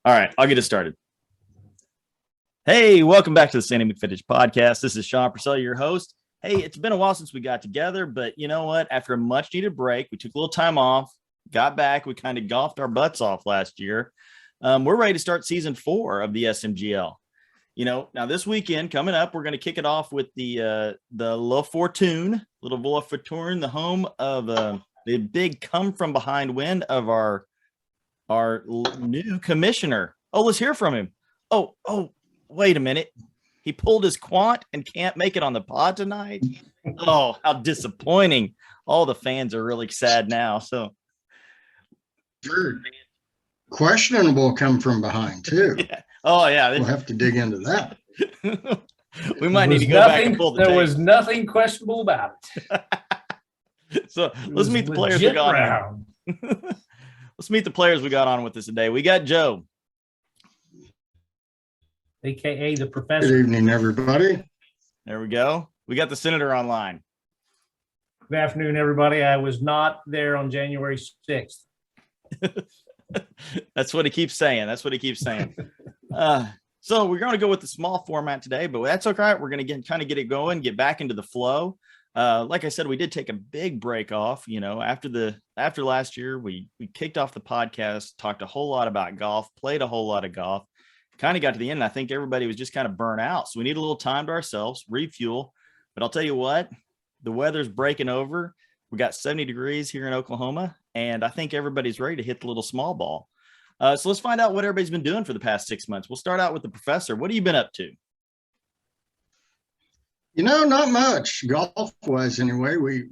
All right, I'll get it started. Hey, welcome back to the Sandy McFitich podcast. This is Sean Purcell, your host. Hey, it's been a while since we got together, but you know what? After a much needed break, we took a little time off, got back. We kind of golfed our butts off last year. We're ready to start season 4 of the SMGL. Now this weekend coming up, we're going to kick it off with the La Fortune, Little La Fortune, the home of the big come from behind win of our new commissioner. Oh, let's hear from him. Oh, wait a minute. He pulled his quant and can't make it on the pod tonight. Oh, how disappointing. All the fans are really sad now. So sure. Questionable come from behind too. Yeah. Oh yeah. We'll have to dig into that. We might need to go back and pull the tape. There was nothing questionable about it. So let's meet the players we got on. Let's meet the players we got on with us today. We got Joe, AKA the professor. Good evening, everybody. There we go. We got the senator online. Good afternoon, everybody. I was not there on January 6th. That's what he keeps saying. So we're going to go with the small format today, but that's okay. We're going to get it going, get back into the flow. Like I said, we did take a big break off, after last year, we kicked off the podcast, talked a whole lot about golf, played a whole lot of golf, kind of got to the end. And I think everybody was just kind of burnt out. So we need a little time to ourselves, refuel. But I'll tell you what, the weather's breaking over. We got 70 degrees here in Oklahoma, and I think everybody's ready to hit the little small ball. So let's find out what everybody's been doing for the past 6 months. We'll start out with the professor. What have you been up to? Not much golf-wise anyway. We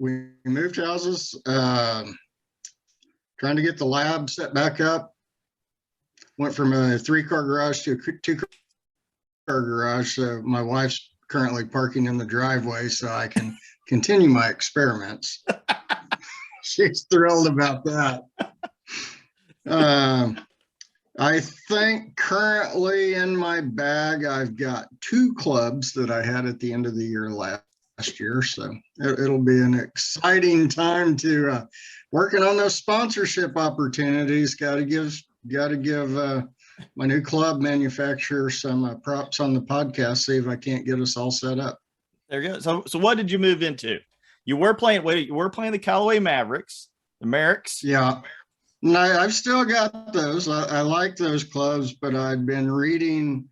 moved houses, trying to get the lab set back up. Went from a 3-car garage to a 2-car garage. So my wife's currently parking in the driveway so I can continue my experiments. She's thrilled about that. I think currently in my bag, I've got 2 clubs that I had at the end of the year last year. So it'll be an exciting time to working on those sponsorship opportunities. Got to give my new club manufacturer some props on the podcast, see if I can't get us all set up. There you go. So what did you move into? You were playing the Callaway Mavericks, the Merricks. Yeah. No, I've still got those. I like those clubs, but I've been reading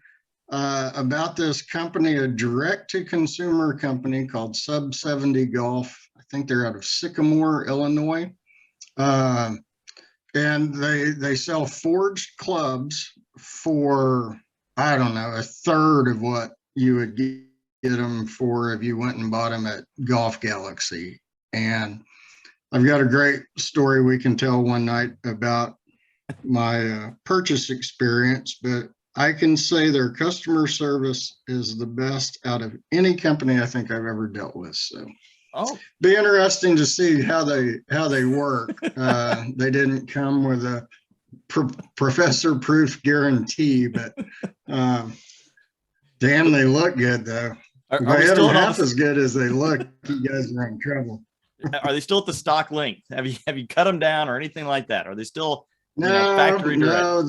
about this company, a direct-to-consumer company called Sub 70 Golf. I think they're out of Sycamore, Illinois. And they sell forged clubs for, I don't know, a third of what you would get them for if you went and bought them at Golf Galaxy. And I've got a great story we can tell one night about my purchase experience, but I can say their customer service is the best out of any company I think I've ever dealt with. So be interesting to see how they work. They didn't come with a professor-proof guarantee, but damn, they look good though. If they had them half as good as they look, you guys are in trouble. Are they still at the stock length? Have you cut them down or anything like that? Are they still factory direct? No,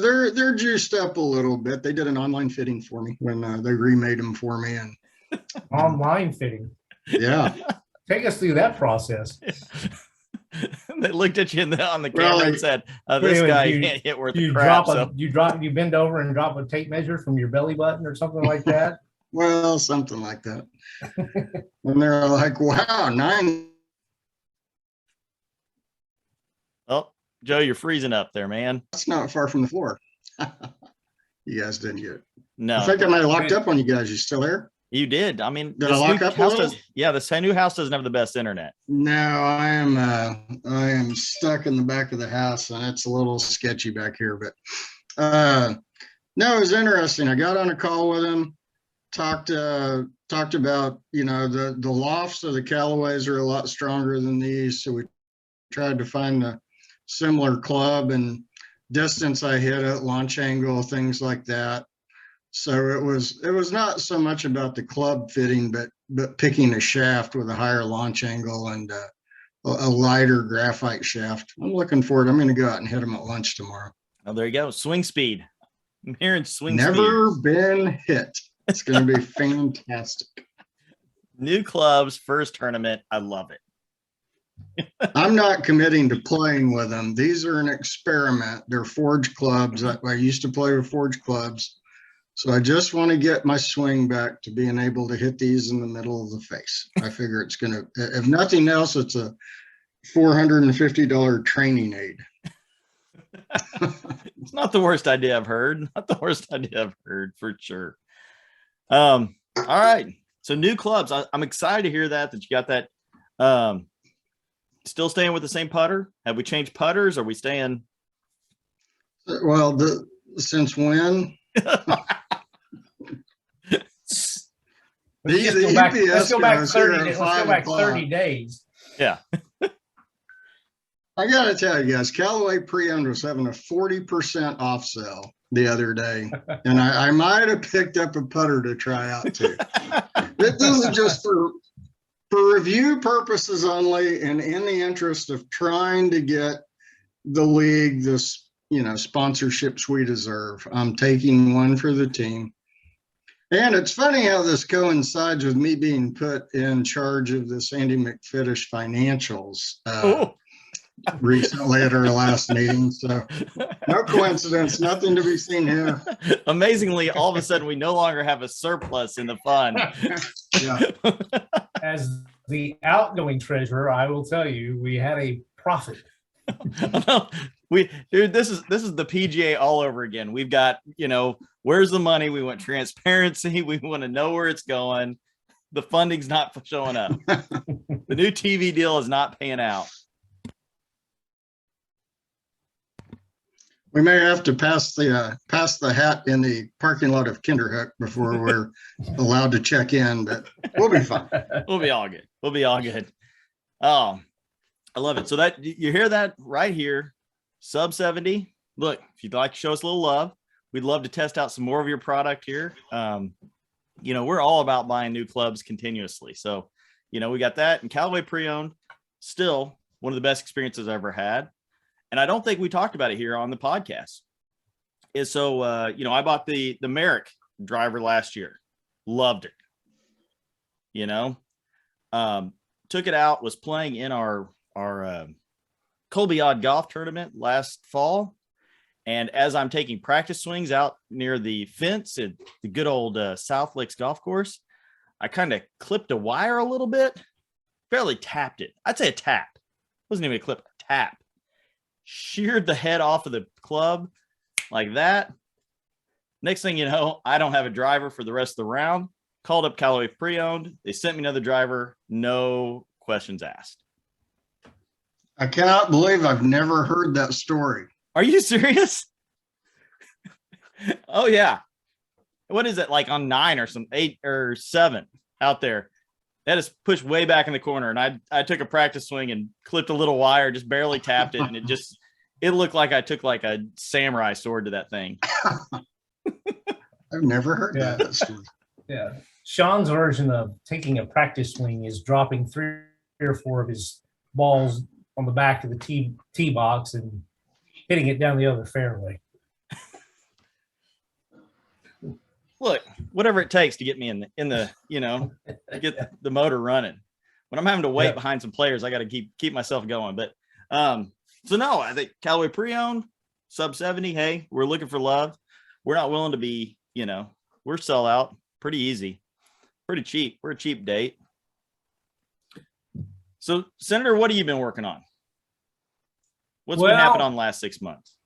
they're juiced up a little bit. They did an online fitting for me when they remade them for me. And online fitting. Yeah. Take us through that process. They looked at you on the camera and said, "This guy can't hit worth the crap." You bend over and drop a tape measure from your belly button or something like that. Well, something like that. And they're like, "Wow, 9." Oh, Joe, you're freezing up there, man. That's not far from the floor. You guys didn't get it. No. I think I might have locked up on you guys. You still there? You did. I mean, did I lock up? This new house doesn't have the best internet. No, I am stuck in the back of the house, and it's a little sketchy back here. But no, it was interesting. I got on a call with him, talked about the lofts of the Callaways are a lot stronger than these, so we tried to find a similar club and distance I hit it, launch angle, things like that. So it was not so much about the club fitting, but picking a shaft with a higher launch angle and a lighter graphite shaft. I'm looking forward. I'm going to go out and hit them at lunch tomorrow. Oh, there you go. Swing speed. I'm hearing swing Never speed. been hit. It's going to be fantastic. New clubs, first tournament. I love it. I'm not committing to playing with them. These are an experiment. They're forge clubs. I used to play with forge clubs. So I just want to get my swing back to being able to hit these in the middle of the face. I figure it's going to, if nothing else, it's a $450 training aid. It's not the worst idea I've heard. Not the worst idea I've heard for sure. All right. So new clubs. I'm excited to hear that you got that. Still staying with the same putter? Have we changed putters? Are we staying? Well, since when? Let's go back 30 days. Let's go back 30 days. Yeah. I got to tell you guys, Callaway Pre-Owned was having a 40% off sale the other day. And I might have picked up a putter to try out too. This is just for review purposes only, and in the interest of trying to get the league this, sponsorships we deserve. I'm taking one for the team. And it's funny how this coincides with me being put in charge of the Sandy McFittish financials recently at our last meeting. So no coincidence, nothing to be seen here. Amazingly, all of a sudden, we no longer have a surplus in the fund. Yeah. As the outgoing treasurer, I will tell you, we had a profit. This is the PGA all over again. We've got, where's the money? We want transparency. We want to know where it's going. The funding's not showing up. The new TV deal is not paying out. We may have to pass the hat in the parking lot of Kinderhook before we're allowed to check in, but we'll be fine. We'll be all good. We'll be all good. Oh, I love it. So that you hear that right here, sub 70. Look, if you'd like to show us a little love, we'd love to test out some more of your product here. We're all about buying new clubs continuously. So, we got that, and Callaway Pre-Owned, still one of the best experiences I've ever had. And I don't think we talked about it here on the podcast. I bought the Merrick driver last year. Loved it. Took it out, was playing in our Colby Odd golf tournament last fall. And as I'm taking practice swings out near the fence at the good old South Lakes golf course, I kind of clipped a wire a little bit, barely tapped it. I'd say a tap. Wasn't even a clip, a tap. Sheared the head off of the club like that. Next thing you know, I don't have a driver for the rest of the round. Called up Callaway Pre-Owned. They sent me another driver. No questions asked. I cannot believe I've never heard that story. Are you serious? Oh, yeah. What is it, like on 9 or some 8 or 7 out there? That is pushed way back in the corner, and I took a practice swing and clipped a little wire, just barely tapped it, and it looked like I took like a samurai sword to that thing. I've never heard that story. Yeah. Sean's version of taking a practice swing is dropping 3 or 4 of his balls on the back of the tee box and hitting it down the other fairway. Look, whatever it takes to get me in the get the motor running. When I'm having to wait behind some players, I got to keep myself going. But so no, I think Callaway Pre-Owned, sub 70. Hey, we're looking for love. We're not willing to be, we're sell out pretty easy, pretty cheap. We're a cheap date. So, Senator, what have you been working on? What's been happening on the last 6 months?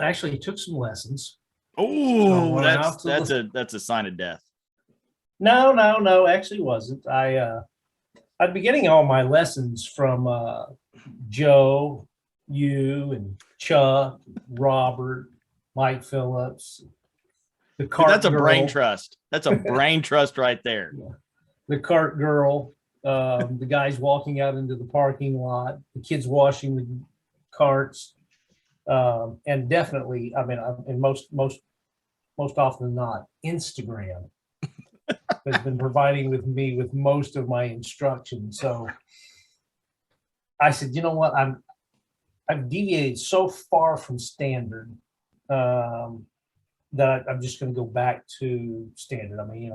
I actually took some lessons. Oh, that's a sign of death. No, actually wasn't. I'd be getting all my lessons from Joe, you, and Chuck, Robert, Mike Phillips. That's a brain trust. That's a brain trust right there. Yeah. The cart girl, the guys walking out into the parking lot, the kids washing the carts, and definitely, and most often than not, Instagram has been providing me with most of my instruction. So I said, you know what, I've deviated so far from standard that I'm just going to go back to standard. I mean,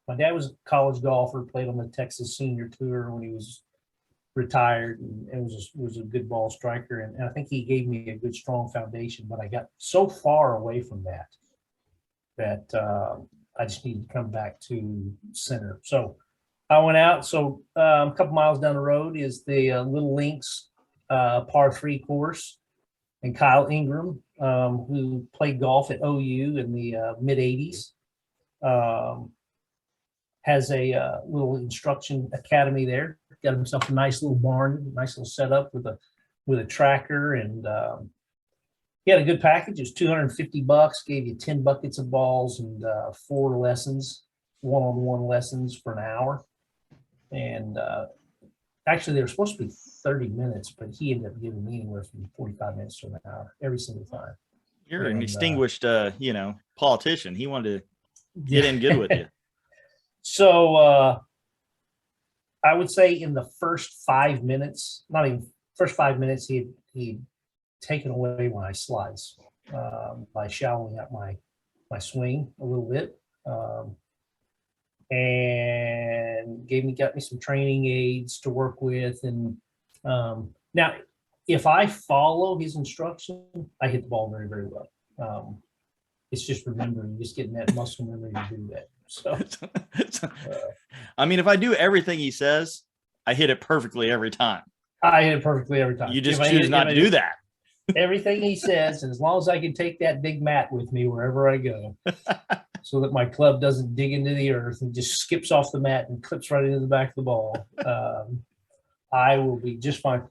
my dad was a college golfer, played on the Texas Senior Tour when he was retired, and was a good ball striker. And I think he gave me a good, strong foundation. But I got so far away from that I just needed to come back to center. So I went out. So a couple miles down the road is the Little Links par 3 course. And Kyle Ingram, who played golf at OU in the mid 80s, has a little instruction academy there. Got himself a nice little barn, nice little setup with a tracker, and he had a good package. It was $250. Gave you 10 buckets of balls and 4 lessons, one-on-one lessons for an hour. And actually, they were supposed to be 30 minutes, but he ended up giving me anywhere from 45 minutes to an hour every single time. You're an extinguished, politician. He wanted to get in good with you. So I would say in the first 5 minutes, not even first 5 minutes, he'd taken away my slides by shallowing up my swing a little bit, and got me some training aids to work with. And now, if I follow his instruction, I hit the ball very, very well. It's just remembering, just getting that muscle memory to do that. So, I mean, if I do everything he says, I hit it perfectly every time. I hit it perfectly every time. You just choose not to do that. Everything he says, and as long as I can take that big mat with me wherever I go, so that my club doesn't dig into the earth and just skips off the mat and clips right into the back of the ball, I will be just fine.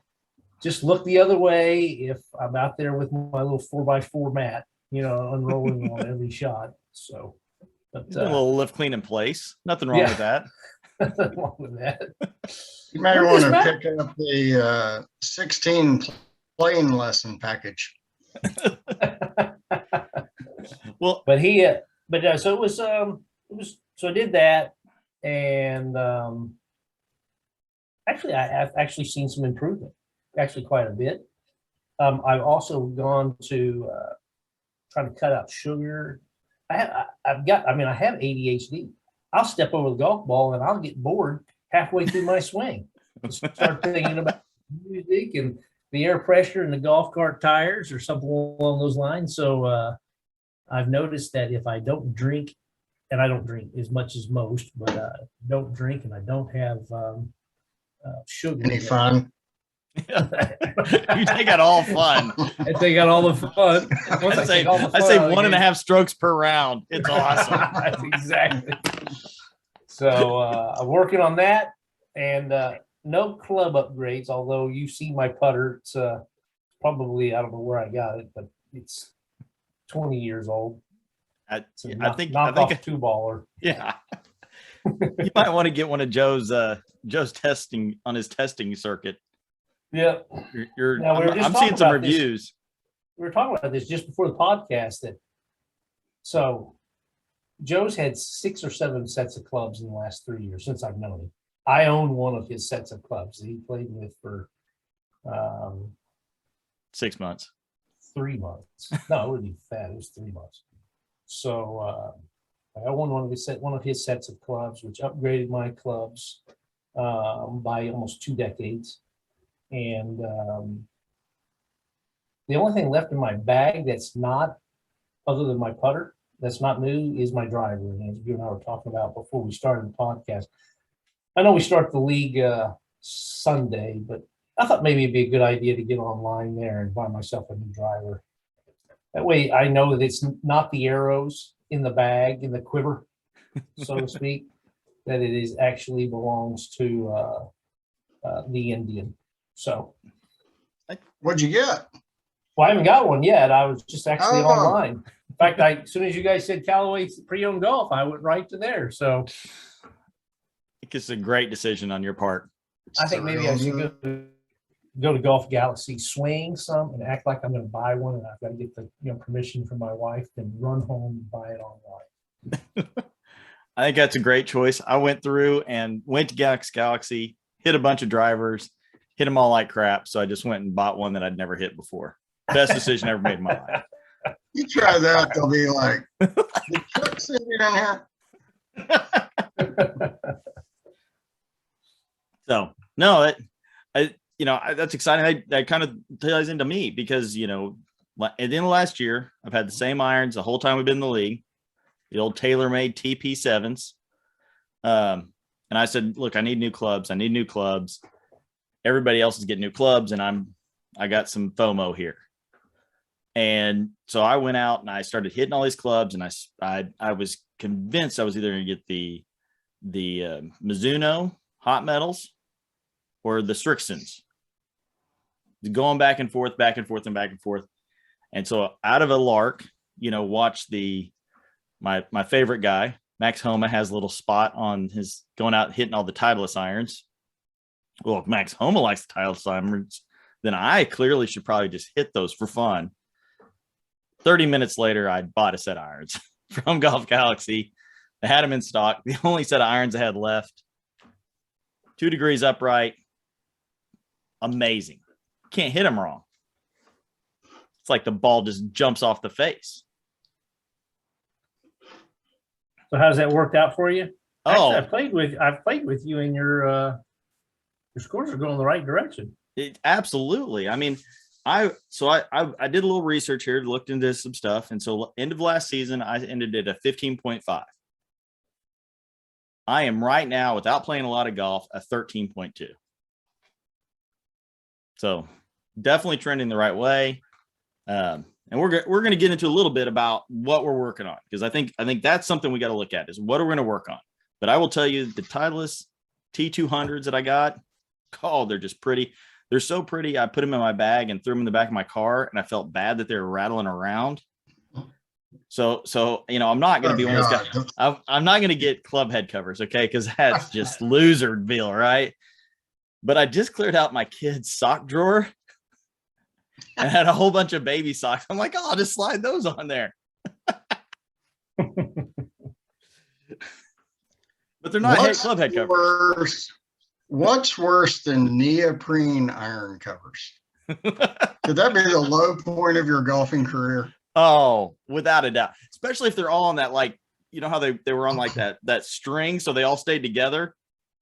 Just look the other way if I'm out there with my little 4x4 mat, unrolling on every shot. So, but a little lift clean in place. Nothing wrong with that. Nothing wrong with that. You might want to pick up the 16 playing lesson package. Well, but so it was so I did that, and actually I've actually seen some improvement, actually quite a bit. I've also gone to try to cut out sugar. I have ADHD. I'll step over the golf ball and I'll get bored halfway through my swing. Start thinking about music and the air pressure in the golf cart tires or something along those lines. So I've noticed that if I don't drink, and I don't drink as much as most, but don't drink and I don't have sugar. Any fun? You take out all fun. I take out all the fun. I say 1.5 strokes per round. It's awesome. That's exactly. So I'm working on that, and no club upgrades. Although you see my putter, it's probably, I don't know where I got it, but it's 20 years old. I think off two baller. Yeah. You might want to get one of Joe's testing on his testing circuit. Yeah. I'm seeing some reviews. We were talking about this just before the podcast. So Joe's had 6 or 7 sets of clubs in the last 3 years since I've known him. I own one of his sets of clubs that he played with for 6 months. 3 months. No, it wouldn't be fat. It was 3 months. So I own one of his sets of clubs, which upgraded my clubs by almost 2 decades. And the only thing left in my bag that's not, other than my putter, that's not new, is my driver. And as you and I were talking about before we started the podcast, I know we start the league Sunday, but I thought maybe it'd be a good idea to get online there and buy myself a new driver. That way I know that it's not the arrows in the bag, in the quiver, so to speak, that it is actually belongs to the Indian. So, what'd you get? Well, I haven't got one yet. I was just actually online. In fact, as soon as you guys said Callaway pre-owned golf, I went right to there. So, I think it's a great decision on your part. I think maybe I should go to Golf Galaxy, swing some, and act like I'm going to buy one, and I've got to get the permission from my wife, then run home and buy it online. I think that's a great choice. I went through and went to Galaxy, hit a bunch of drivers, hit them all like crap. So I just went and bought one that I'd never hit before. Best decision I ever made in my life. You try that, they'll be like, "The truck's in here." So no, that's exciting. That kind of ties into me because, at the end of last year, I've had the same irons the whole time we've been in the league, the old TaylorMade TP7s. And I said, look, I need new clubs. I need new clubs. Everybody else is getting new clubs, and I got some FOMO here. And so I went out and I started hitting all these clubs, and I was convinced I was either going to get the Mizuno Hot Metals or the Strixons, going back and forth, back and forth, and back and forth. And so out of a lark, watch my favorite guy, Max Homa, has a little spot on his going out hitting all the Titleist irons. Well, if Max Homa likes the Titleist irons, then I clearly should probably just hit those for fun. 30 minutes later, I bought a set of irons from Golf Galaxy. I had them in stock. The only set of irons I had left. 2 degrees upright. Amazing. Can't hit them wrong. It's like the ball just jumps off the face. So how's that worked out for you? Oh, Actually, I've played with you, and your scores are going the right direction. Absolutely. I mean, I did a little research here, looked into some stuff, and so end of last season I ended at a 15.5. I am right now, without playing a lot of golf, a 13.2. So definitely trending the right way. And we're going to get into a little bit about what we're working on, because I think that's something we got to look at, is what are we going to work on. But I will tell you, the Titleist T200s that I got, they're just pretty. They're so pretty. I put them in my bag and threw them in the back of my car, and I felt bad that they were rattling around. So I'm not going to be one of those guys. I'm not going to get club head covers, okay? Because that's just loser deal, right? But I just cleared out my kid's sock drawer and had a whole bunch of baby socks. I'm like, I'll just slide those on there. But they're not club head covers. What's worse than neoprene iron covers? Could that be the low point of your golfing career? Oh, without a doubt. Especially if they're all on that, like, how they were on like that string, so they all stayed together.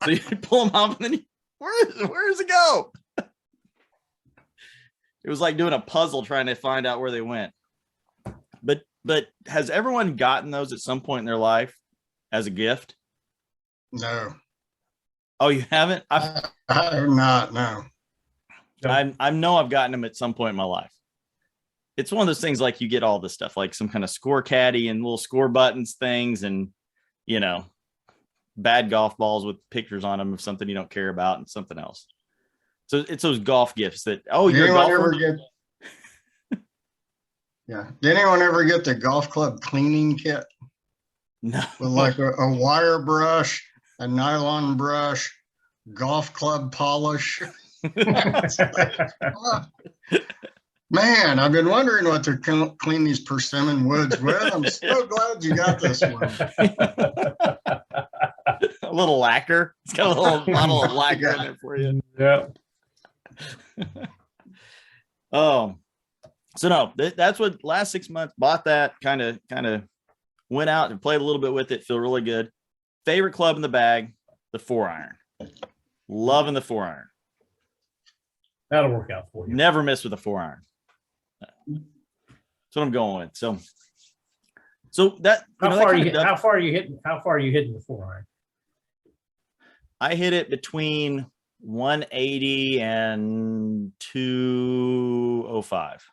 So you pull them off, and then where does it go? It was like doing a puzzle trying to find out where they went. But has everyone gotten those at some point in their life as a gift? No. Oh, you haven't? I have not, no. I know I've gotten them at some point in my life. It's one of those things, like you get all this stuff, like some kind of score caddy and little score buttons things, and bad golf balls with pictures on them of something you don't care about and something else. So it's those golf gifts that, you're a golfer? Yeah. Did anyone ever get the golf club cleaning kit? No. With like a wire brush, a nylon brush, golf club polish. Man, I've been wondering what to clean these persimmon woods with. I'm so glad you got this one. A little lacquer. It's got a little bottle of lacquer in there for you. Yeah. So no, that's what last 6 months, bought that, kind of went out and played a little bit with it. Feel really good. Favorite club in the bag, the 4-iron. Loving the 4-iron. That'll work out for you. Never miss with a 4-iron. That's what I'm going with. So that, how far are you hitting the 4-iron? I hit it between 180 and 205.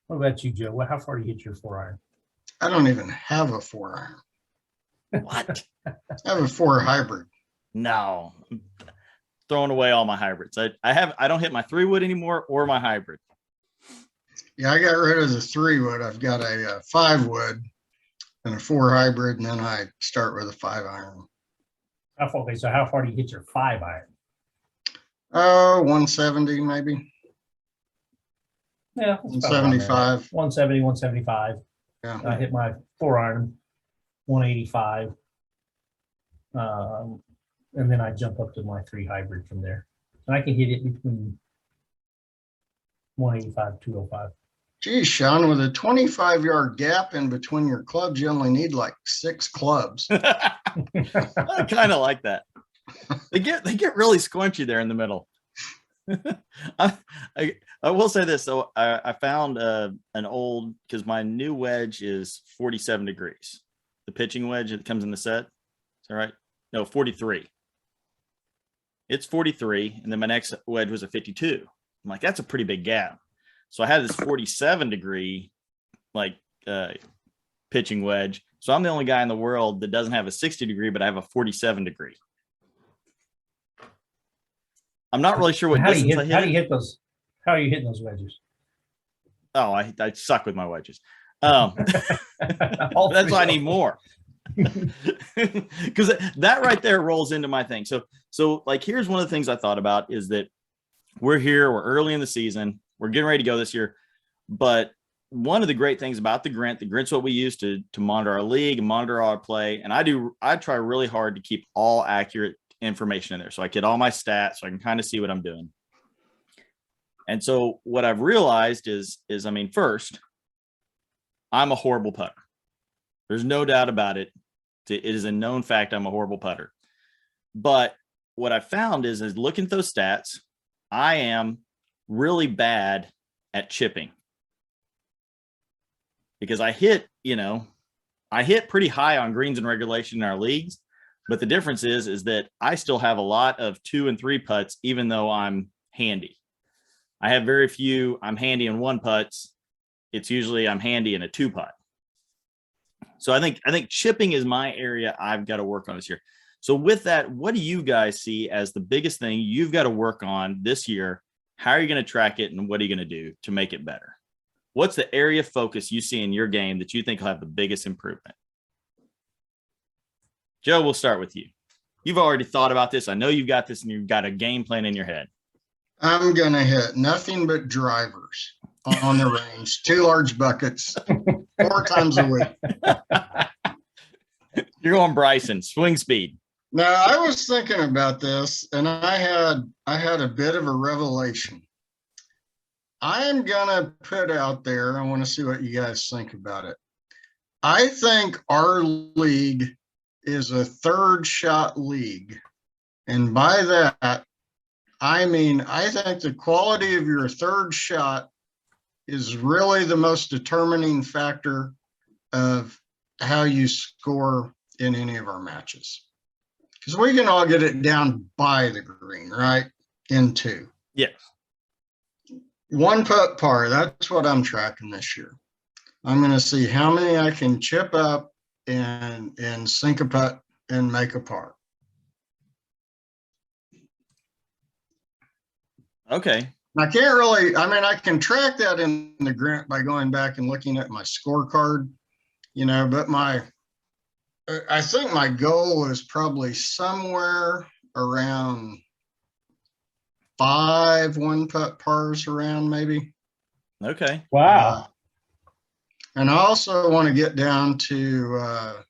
What about you, Joe? How far do you hit your 4-iron? I don't even have a 4-iron. What? I have a 4 hybrid. No, I'm throwing away all my hybrids. I don't hit my 3-wood anymore or my hybrid. Yeah, I got rid of the 3-wood. I've got a 5-wood and a 4 hybrid, and then I start with a 5-iron. Okay, so how far do you hit your 5-iron? 170 maybe. Yeah, 175. 170, 175. Yeah. I hit my 4-iron, 185. and then I jump up to my 3 hybrid from there. And I can hit it between 185, 205. Geez, Sean, with a 25-yard gap in between your clubs, you only need like 6 clubs. I kind of like that. They get really squinchy there in the middle. I will say this though. I found an old, because my new wedge is 47 degrees. The pitching wedge that comes in the set. Is that right? No, 43. It's 43, and then my next wedge was a 52. I'm like, that's a pretty big gap. So I had this 47 degree pitching wedge. So I'm the only guy in the world that doesn't have a 60 degree, but I have a 47 degree. I'm not really sure what distance I hit. How do you hit those? How are you hitting those wedges? Oh, I suck with my wedges. That's why I need more. Because that right there rolls into my thing. So like, here's one of the things I thought about is that we're early in the season. We're getting ready to go this year. But one of the great things about the Grint's what we use to monitor our league and monitor our play. And I try really hard to keep all accurate information in there. So I get all my stats so I can kind of see what I'm doing. And so what I've realized is, I mean, first, I'm a horrible putter. There's no doubt about it. It is a known fact I'm a horrible putter. But what I found is looking at those stats, I am really bad at chipping. Because I hit pretty high on greens in regulation in our leagues. But the difference is that I still have a lot of 2 and 3 putts, even though I'm handy. I have very few I'm handy in 1 putts. It's usually I'm handy in a 2 putt. So I think chipping is my area I've got to work on this year. So with that, what do you guys see as the biggest thing you've got to work on this year? How are you going to track it, and what are you going to do to make it better? What's the area of focus you see in your game that you think will have the biggest improvement? Joe, we'll start with you. You've already thought about this. I know you've got this and you've got a game plan in your head. I'm going to hit nothing but drivers on the range, 2 large buckets, 4 times a week. You're going Bryson, swing speed. Now, I was thinking about this, and I had a bit of a revelation. I am going to put out there, I want to see what you guys think about it. I think our league is a 3rd shot league. And by that, I mean, I think the quality of your 3rd shot is really the most determining factor of how you score in any of our matches. Because we can all get it down by the green, right? In 2. Yes. 1 putt par, that's what I'm tracking this year. I'm going to see how many I can chip up and sink a putt and make a par. Okay. I can't really, I mean, I can track that in the Grint by going back and looking at my scorecard, but I think my goal is probably somewhere around 5 1-putt pars around, maybe. Okay. Wow. And I also want to get down to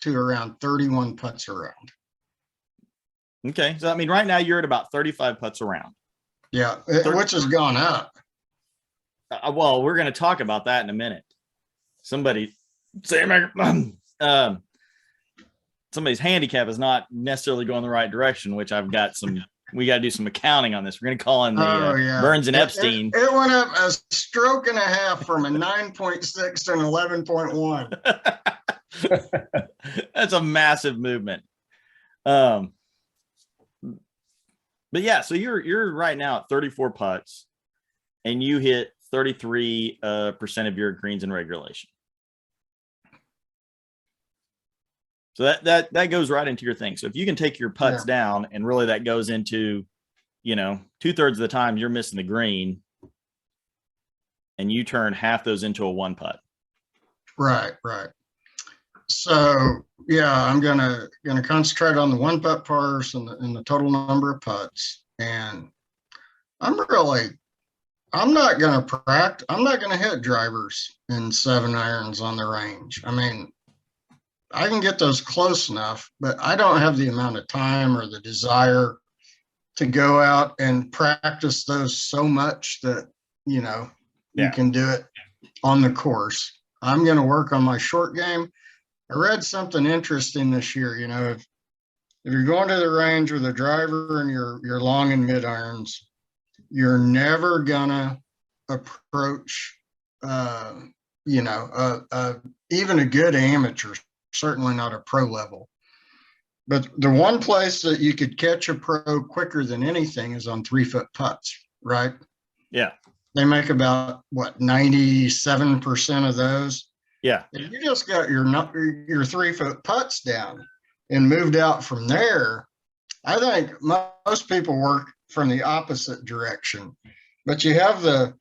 around 31 putts around. Okay. So, I mean, right now you're at about 35 putts around. Yeah, which has gone up. Well, we're going to talk about that in a minute. Somebody's handicap is not necessarily going the right direction, which we got to do some accounting on this. We're going to call in the Burns and Epstein. It went up a stroke and a half from a 9.6 to an 11.1. That's a massive movement. But yeah, so you're right now at 34 putts, and you hit 33% of your greens in regulation. So that goes right into your thing. So if you can take your putts down, and really that goes into, 2/3 of the time you're missing the green, and you turn half those into a 1 putt. Right. So yeah, I'm gonna concentrate on the 1-putt pars and the total number of putts. And I'm not gonna hit drivers and 7 irons on the range. I mean, I can get those close enough, but I don't have the amount of time or the desire to go out and practice those so much that, you know, you Yeah. can do it on the course. I'm going to work on my short game. I read something interesting this year. You know, if you're going to the range with a driver and your long and mid irons, you're never gonna approach, you know, even a good amateur, certainly not a pro level. But the one place that you could catch a pro quicker than anything is on 3-foot putts, right? Yeah. They make about what 97% of those. Yeah. If you just got your 3-foot putts down and moved out from there, I think most people work from the opposite direction. But you have the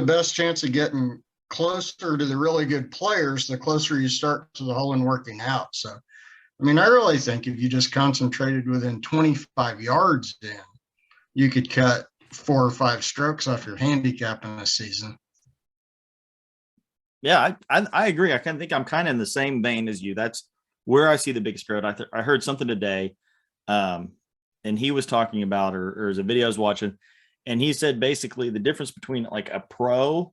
best chance of getting closer to the really good players the closer you start to the hole and working out. So, I mean, I really think if you just concentrated within 25 yards in, you could cut 4 or 5 strokes off your handicap in a season. Yeah, I agree. I kind of think I'm kind of in the same vein as you. That's where I see the biggest growth. I heard something today, and he was talking about, or as a video I was watching, and he said basically the difference between like a pro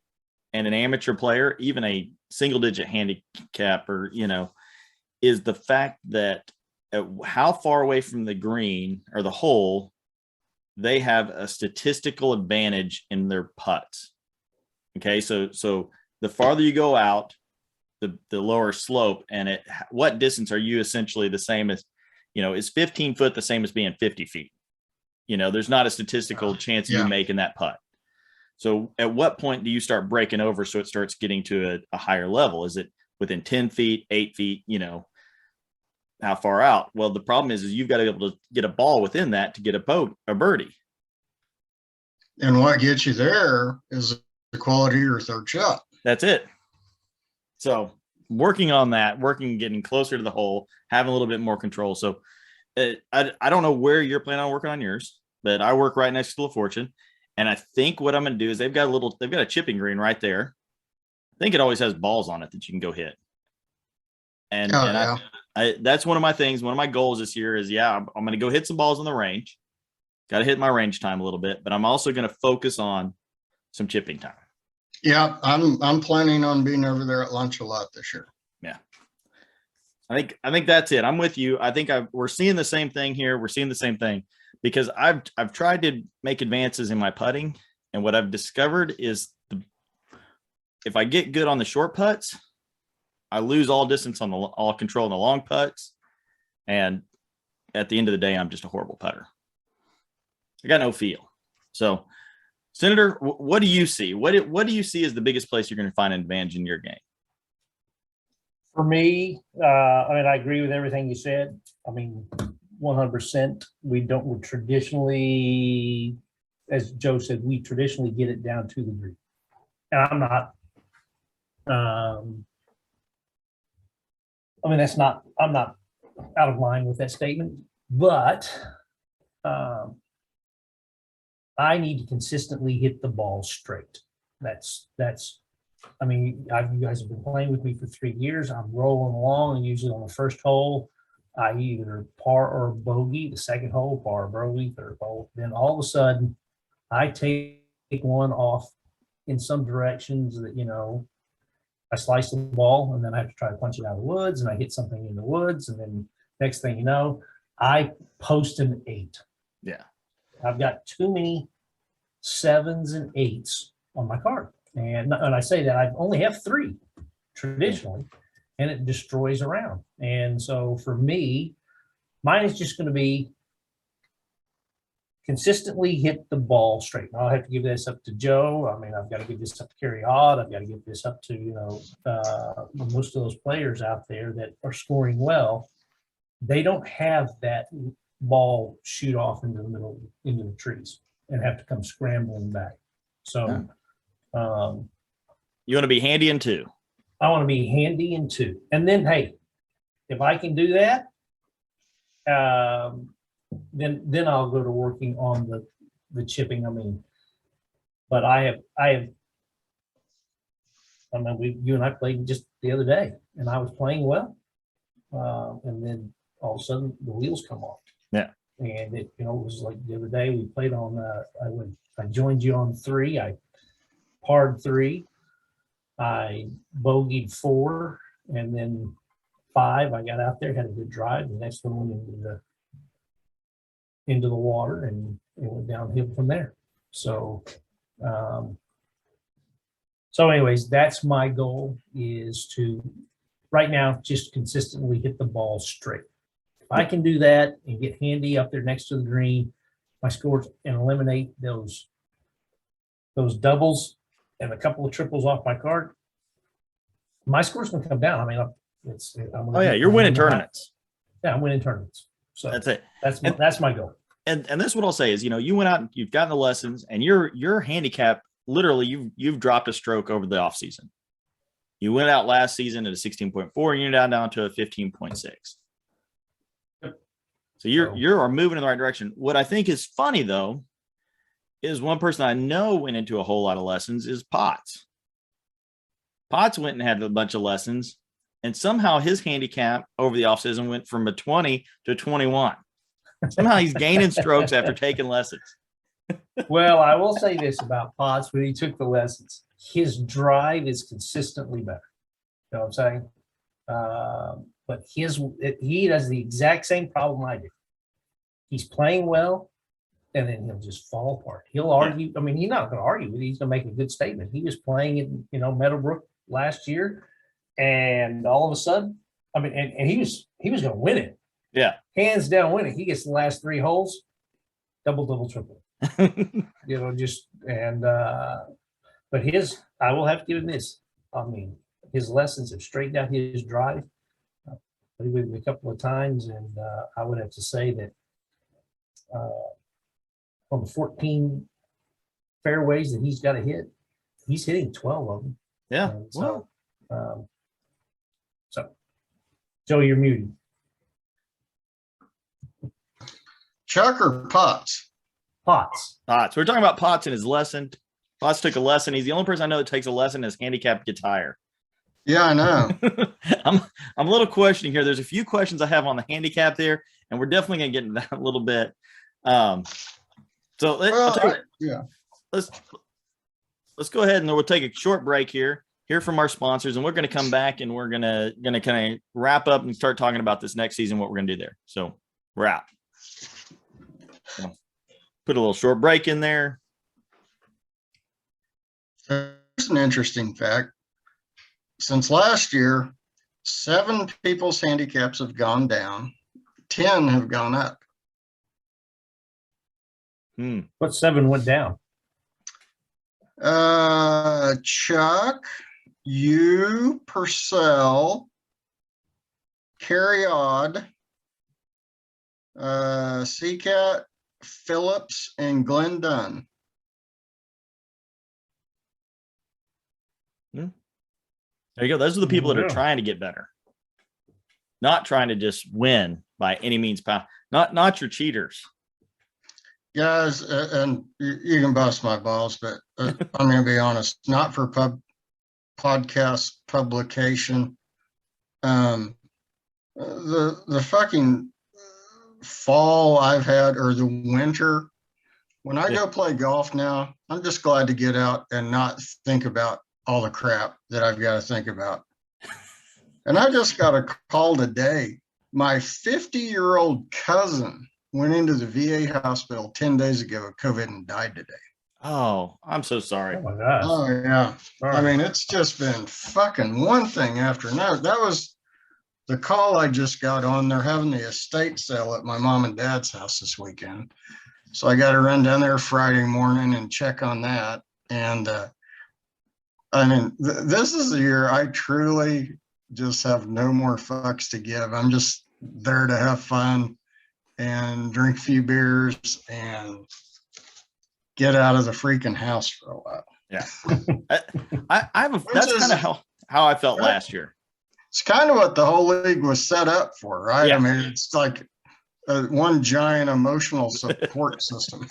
and an amateur player, even a single digit handicap, or, you know, is the fact that how far away from the green or the hole they have a statistical advantage in their putts. Okay, so the farther you go out, the lower slope, and what distance are you essentially the same as, you know, is 15 foot the same as being 50 feet? You know, there's not a statistical chance of you making that putt. So at what point do you start breaking over so it starts getting to a higher level? Is it within 10 feet, 8 feet, you know, how far out? Well, the problem is you've got to be able to get a ball within that to get a birdie. And what gets you there is the quality of your third shot. That's it. So working on that, getting closer to the hole, having a little bit more control. So I don't know where you're planning on working on yours, but I work right next to La Fortune. And I think what I'm going to do is they've got a chipping green right there. I think it always has balls on it that you can go hit. And, that's one of my things. One of my goals this year is, I'm going to go hit some balls on the range. Got to hit my range time a little bit, but I'm also going to focus on some chipping time. Yeah, I'm planning on being over there at lunch a lot this year. Yeah. I think that's it. I'm with you. I think we're seeing the same thing here. We're seeing the same thing because I've tried to make advances in my putting, and what I've discovered is if I get good on the short putts, I lose all distance on all control on the long putts, and at the end of the day, I'm just a horrible putter. I got no feel. So, Senator, what do you see? What do you see as the biggest place you're going to find an advantage in your game? For me, I mean, I agree with everything you said. I mean, 100%. We traditionally, as Joe said, we traditionally get it down to the green. And I'm not, I mean, I'm not out of line with that statement, but I need to consistently hit the ball straight. I mean, you guys have been playing with me for 3 years. I'm rolling along, and usually on the first hole, I either par or bogey. The second hole, par or bogey. Third hole, then all of a sudden, I take one off in some directions that, you know, I slice the ball, and then I have to try to punch it out of the woods, and I hit something in the woods, and then next thing you know, I post an 8. Yeah. I've got too many 7s and 8s on my card. And I say that I only have 3 traditionally, and it destroys around. And so for me, mine is just going to be consistently hit the ball straight. Now, I'll have to give this up to Joe. I mean, I've got to give this up to Kerry Odd. I've got to give this up to, you know, most of those players out there that are scoring well. They don't have that ball shoot off into the middle, into the trees, and have to come scrambling back. So you want to be handy in 2. I want to be handy in 2. And then, hey, if I can do that, then I'll go to working on the chipping. I mean, but I mean, you and I played just the other day, and I was playing well. and then all of a sudden the wheels come off. Yeah. And it was like the other day we played on. I joined you on 3. I parred 3. I bogeyed 4, and then 5. I got out there, had a good drive. The next one went into the water, and it went downhill from there. So, anyways, that's my goal, is to right now just consistently hit the ball straight. If I can do that and get handy up there next to the green, my scores, and eliminate those doubles and a couple of triples off my card, my score's gonna come down. I mean, you're winning tournaments. Yeah, I'm winning tournaments. So that's it. That's my goal. And that's what I'll say is, you went out and you've gotten the lessons, and your handicap, literally you've dropped a stroke over the off season. You went out last season at a 16.4, and you're down to a 15.6. So you're moving in the right direction. What I think is funny though, is one person I know went into a whole lot of lessons is Potts. Potts went and had a bunch of lessons, and somehow his handicap over the offseason went from a 20 to a 21. Somehow he's gaining strokes after taking lessons. Well, I will say this about Potts: when he took the lessons, his drive is consistently better. You know what I'm saying? But he has the exact same problem I do. He's playing well, and then he'll just fall apart. He'll argue. I mean, he's not going to argue with it. He's going to make a good statement. He was playing in, Meadowbrook last year, and all of a sudden, I mean, and he was going to win it. Yeah, hands down win it. He gets the last 3 holes, double, triple. But I will have to give him this. I mean, his lessons have straightened out his drive. Played with him a couple of times, and I would have to say that on the 14 fairways that he's got to hit, he's hitting 12 of them. Yeah. And so, Joe, you're muted. Chuck or Potts? Potts. We're talking about Potts and his lesson. Potts took a lesson. He's the only person I know that takes a lesson. His handicap gets higher. Yeah, I know. I'm a little questioning here. There's a few questions I have on the handicap there, and we're definitely going to get into that a little bit. Let's go ahead and we'll take a short break here. Hear from our sponsors, and we're going to come back and we're going to kind of wrap up and start talking about this next season, what we're going to do there. So we're out. So, put a little short break in there. Here's an interesting fact. Since last year, 7 people's handicaps have gone down, 10 have gone up. What 7 went down? Chuck, you, Purcell, Carriod, Seacat, Phillips, and Glenn Dunn. There you go. Those are the people that are trying to get better, not trying to just win by any means. Not your cheaters. Guys, and you can bust my balls, but I'm going to be honest, not for podcast publication. The fucking fall I've had, or the winter, when I go play golf now, I'm just glad to get out and not think about all the crap that I've got to think about. And I just got a call today. My 50-year-old cousin went into the VA hospital 10 days ago with COVID and died today. Oh, I'm so sorry. Oh my gosh. Oh yeah. Sorry. I mean, it's just been fucking one thing after another. That was the call I just got on. They're having the estate sale at my mom and dad's house this weekend. So I got to run down there Friday morning and check on that. And I mean, this is the year I truly just have no more fucks to give. I'm just there to have fun and drink a few beers and get out of the freaking house for a while. Yeah. That's kind of how I felt last year. It's kind of what the whole league was set up for, right? Yeah. I mean, it's like one giant emotional support system.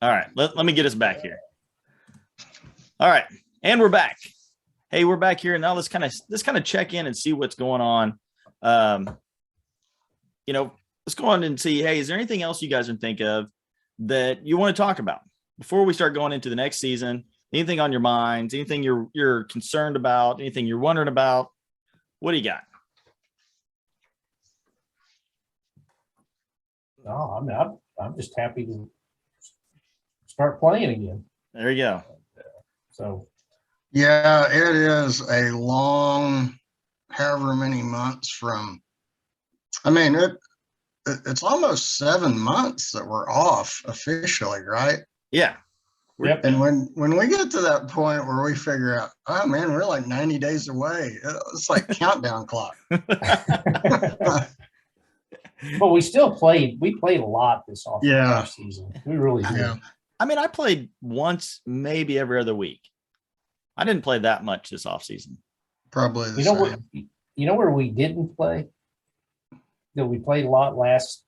All right, let me get us back here. All right, and we're back. Hey, we're back here, and now let's kind of check in and see what's going on. Let's go on and see. Hey, is there anything else you guys can think of that you want to talk about before we start going into the next season? Anything on your minds? Anything you're concerned about? Anything you're wondering about? What do you got? No, I mean, I'm just happy to start playing again. There you go. So, Yeah, it is a long, however many months from. I mean, it's almost 7 months that we're off officially, right? Yeah. yep. And when we get to that point where we figure out, oh man, we're like 90 days away. It's like countdown clock. But we still played. We played a lot this Yeah. off season. We really did. Yeah. I mean, I played once, maybe every other week. I didn't play that much this offseason. Probably the You know same. where? You know where we didn't play? That we played a lot last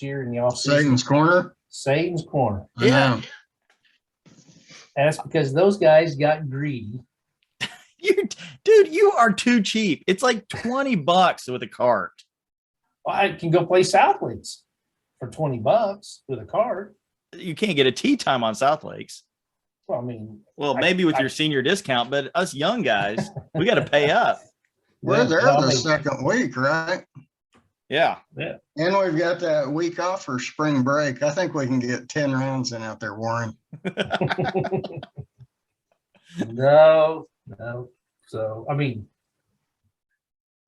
year in the off season. Satan's Corner. Satan's Corner. I know. And that's because those guys got greedy. Dude, you are too cheap. It's like $20 with a cart. Well, I can go play South Lakes for $20 with a card. You can't get a tee time on South Lakes. Well, I mean, Maybe with your senior discount, but us young guys, we got to pay up. We're there well, I the mean, second week, right? Yeah. yeah. And we've got that week off for spring break. I think we can get 10 rounds in out there, Warren. No. So I mean,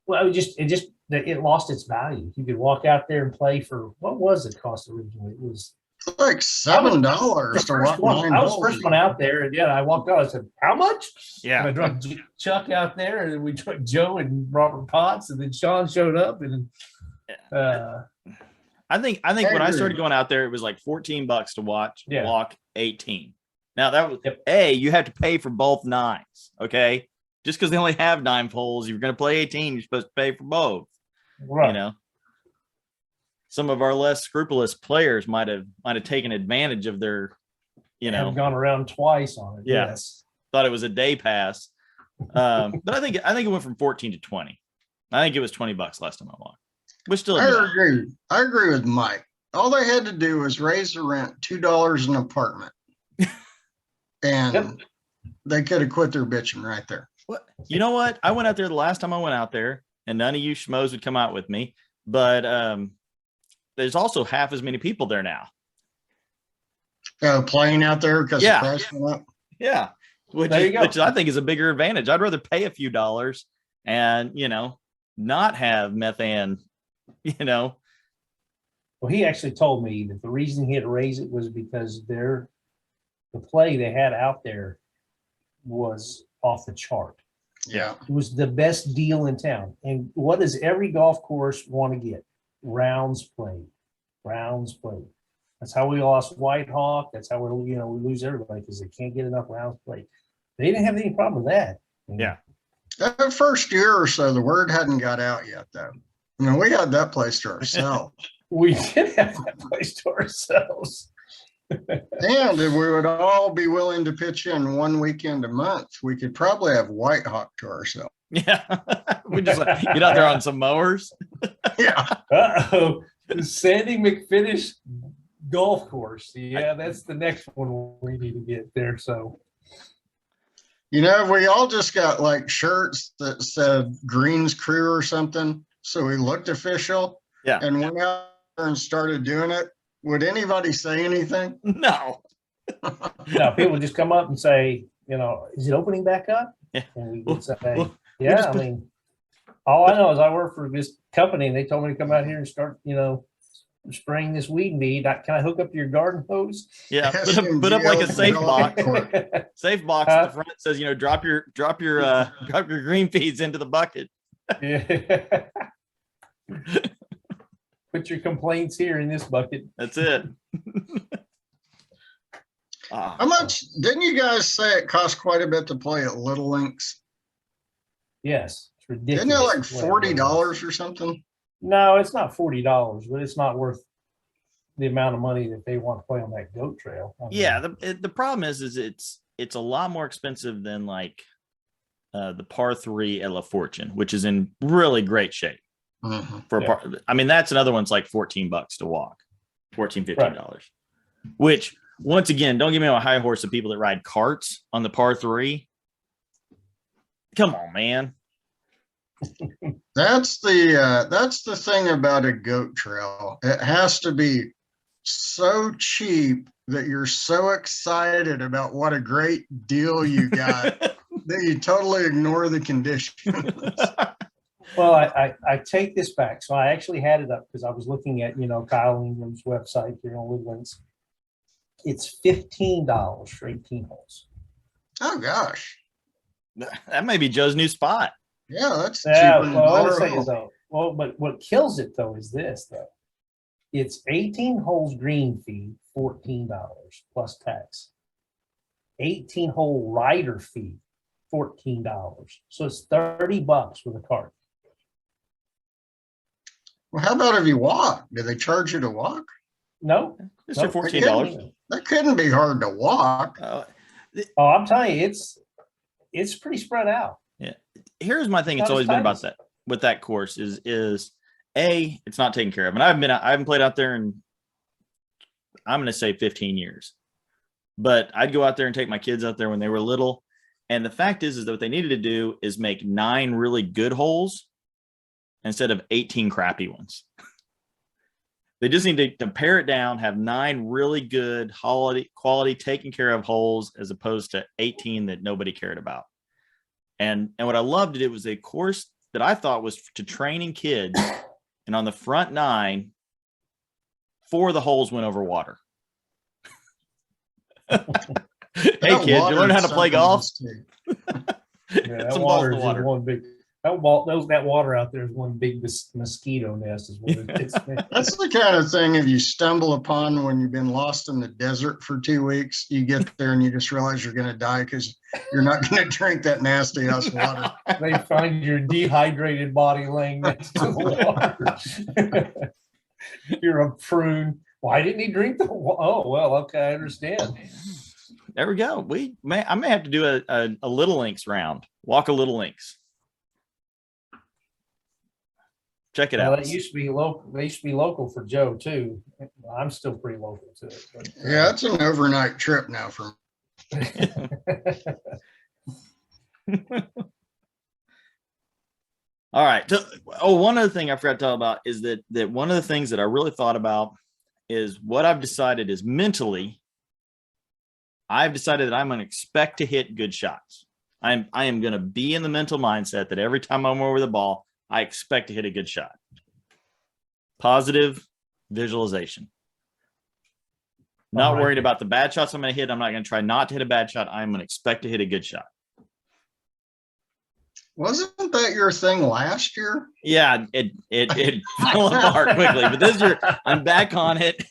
well, it lost its value. You could walk out there and play for what was it cost originally? It was It's like $7 to walk 9 I was holes. first one out there, and I walked out. I said, "How much?" Yeah. And I dropped Chuck out there, and then we took Joe and Robert Potts, and then Sean showed up, and I think when I started going out there, it was like $14 to walk 18. Now that was you have to pay for both nines. Okay. Just because they only have 9 holes, you're going to play 18, you're supposed to pay for both. right. You know, some of our less scrupulous players might have taken advantage of their, I've gone around twice on it. Yeah. Yes. Thought it was a day pass. But I think it went from 14 to 20. I think it was $20 last time I walked. Which still, I agree with Mike. All they had to do was raise the rent $2 an apartment. And they could have quit their bitching right there. What? You know what? I went out there the last time I went out there, and none of you schmoes would come out with me. But there's also half as many people there now. Playing out there because the price went up. Yeah, which I think is a bigger advantage. I'd rather pay a few dollars and not have methane. Well, he actually told me that the reason he had to raise it was because the play they had out there was off the chart. Yeah. It was the best deal in town. And what does every golf course want to get? Rounds played. That's how we lost White Hawk. That's how we lose everybody because they can't get enough rounds played. They didn't have any problem with that. Yeah. That first year or so, the word hadn't got out yet, though. I mean, we had that place to ourselves. We did have that place to ourselves. And if we would all be willing to pitch in one weekend a month, we could probably have White Hawk to ourselves. Yeah. We just get out there on some mowers. Yeah. Uh-oh. The Sandy McFinish golf course. Yeah, that's the next one we need to get there. So, we all just got like shirts that said Greens Crew or something. So we looked official. Yeah. And went out there and started doing it. Would anybody say anything? No. no, people just come up and say, is it opening back up? Yeah. And we would say, I mean, all I know is I work for this company and they told me to come out here and start, spraying this weed and bee. Can I hook up to your garden hose? Yeah. Put up like a safe box. Safe box at the front that says, drop your green feeds into the bucket. Yeah. Put your complaints here in this bucket. That's it. How much didn't you guys say it cost quite a bit to play at Little Links? Yes, it's ridiculous. Isn't it like $40 or something? No, it's not $40, but it's not worth the amount of money that they want to play on that goat trail. Yeah, the problem is it's a lot more expensive than like the par 3 at La Fortune, which is in really great shape. For a par. I mean, that's another one's like $14 to walk, $15. Right. Which, once again, don't give me a high horse of people that ride carts on the par 3. Come on, man. That's the thing about a goat trail. It has to be so cheap that you're so excited about what a great deal you got that you totally ignore the conditions. Well, I take this back. So I actually had it up because I was looking at, Kyle Ingram's website here on Woodlands. It's $15 for 18 holes. Oh, gosh. That may be Joe's new spot. Yeah, that's cheaper than well, let's say though. Well, but what kills it though is this though. It's 18 holes green fee, $14 plus tax. 18 hole rider fee, $14. So it's $30 with a cart. Well, how about if you walk? Do they charge you to walk? No, it's your $14. That couldn't be hard to walk. I'm telling you, it's pretty spread out. Yeah. Here's my thing. It's always been about that with that course is it's not taken care of. And I haven't played out there in, I'm going to say 15 years, but I'd go out there and take my kids out there when they were little. And the fact is that what they needed to do is make 9 really good holes instead of 18 crappy ones. They just need to pare it down, have 9 really good quality taken care of holes as opposed to 18 that nobody cared about. And what I loved it was a course that I thought was to training kids. And on the front 9, 4 of the holes went over water. Hey, kid, you learn how to play golf? That water is one big. That water out there is one big mosquito nest. Is what it is. That's the kind of thing if you stumble upon when you've been lost in the desert for 2 weeks, you get there and you just realize you're going to die because you're not going to drink that nasty ass water. They find your dehydrated body laying next to the water. You're a prune. Why didn't he drink the water? Oh, well, okay, I understand. There we go. I may have to do a Little Links round. Walk a Little Links. Check it out. They used to be local. They used to be local for Joe too. I'm still pretty local to it. But, yeah, it's an overnight trip now for me. All right. So, one other thing I forgot to tell about is that one of the things that I really thought about is what I've decided is mentally. I've decided that I'm going to expect to hit good shots. I am going to be in the mental mindset that every time I'm over the ball, I expect to hit a good shot. Positive visualization. Not worried about the bad shots I'm going to hit. I'm not going to try not to hit a bad shot. I'm going to expect to hit a good shot. Wasn't that your thing last year? Yeah, it fell apart quickly, but this year I'm back on it.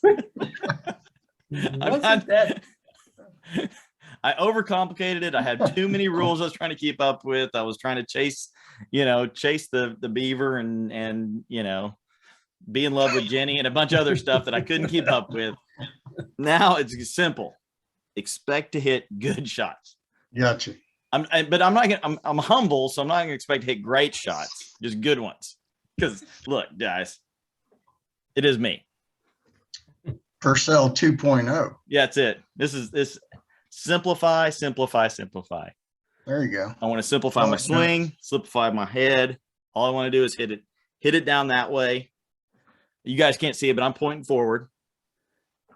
I overcomplicated it. I had too many rules I was trying to keep up with. I was trying to chase the beaver and be in love with Jenny and a bunch of other stuff that I couldn't keep up with. Now it's simple. Expect to hit good shots. Gotcha. I'm humble, so I'm not gonna expect to hit great shots, just good ones. Because look, guys, it is me. Purcell 2.0. Yeah, that's it. This simplify. There you go. I want to simplify my swing, simplify my head. All I want to do is hit it down that way. You guys can't see it, but I'm pointing forward.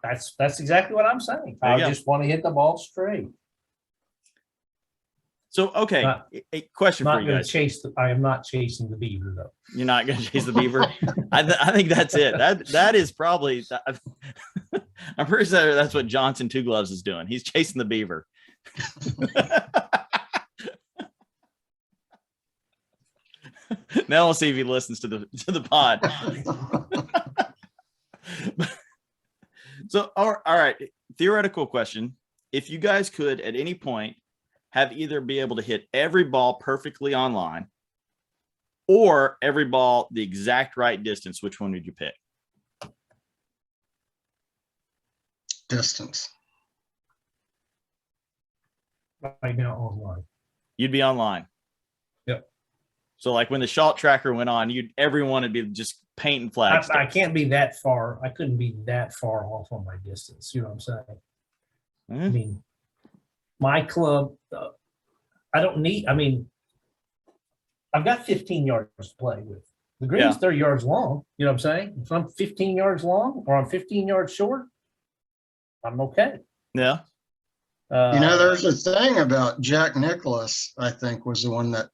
That's exactly what I'm saying. I just want to hit the ball straight. So, okay, a question for you guys. I am not chasing the beaver, though. You're not going to chase the beaver? I think that's it. That is probably – I'm pretty sure that's what Johnson Two Gloves is doing. He's chasing the beaver. Now we'll see if he listens to the pod. So, all right, theoretical question. If you guys could at any point have either be able to hit every ball perfectly on line or every ball the exact right distance, which one would you pick? Distance. Right now online. You'd be online. So like when the shot tracker went on, everyone would be just painting flags. I can't be that far. I couldn't be that far off on my distance. You know what I'm saying? I mean, my club, I don't need, I mean, I've got 15 yards to play with. The green's 30 yards long. You know what I'm saying? If I'm 15 yards long or I'm 15 yards short, I'm okay. Yeah. There's a thing about Jack Nicklaus, I think, was the one that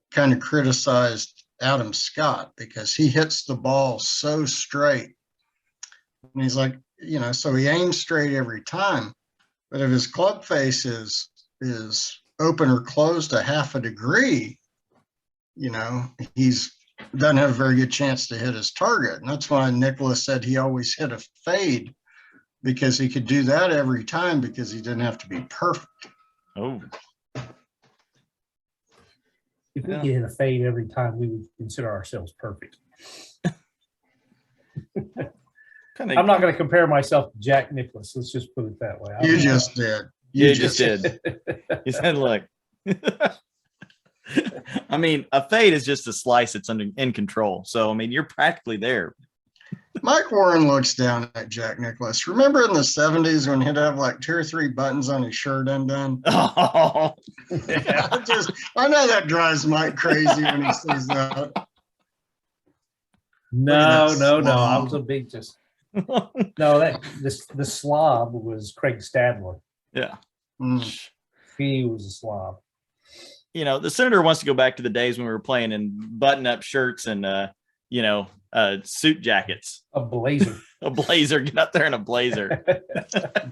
kind of criticized Adam Scott because he hits the ball so straight. And he's like, so he aims straight every time. But if his club face is open or closed a half a degree, he's doesn't have a very good chance to hit his target. And that's why Nicholas said he always hit a fade, because he could do that every time because he didn't have to be perfect. Oh. If we could hit a fade every time, we would consider ourselves perfect. I'm not going to compare myself to Jack Nicklaus. Let's just put it that way. You just did. You just did. You said, look. I mean, a fade is just a slice that's in control. So, I mean, you're practically there. Mike Warren looks down at Jack Nicklaus. Remember in the 70s when he'd have like 2 or 3 buttons on his shirt undone? Oh, yeah. I know that drives Mike crazy when he sees that. No. I was a big the slob was Craig Stadler. Yeah. He was a slob. The Senator wants to go back to the days when we were playing in button-up shirts and, suit jackets. A blazer. A blazer. Get out there in a blazer.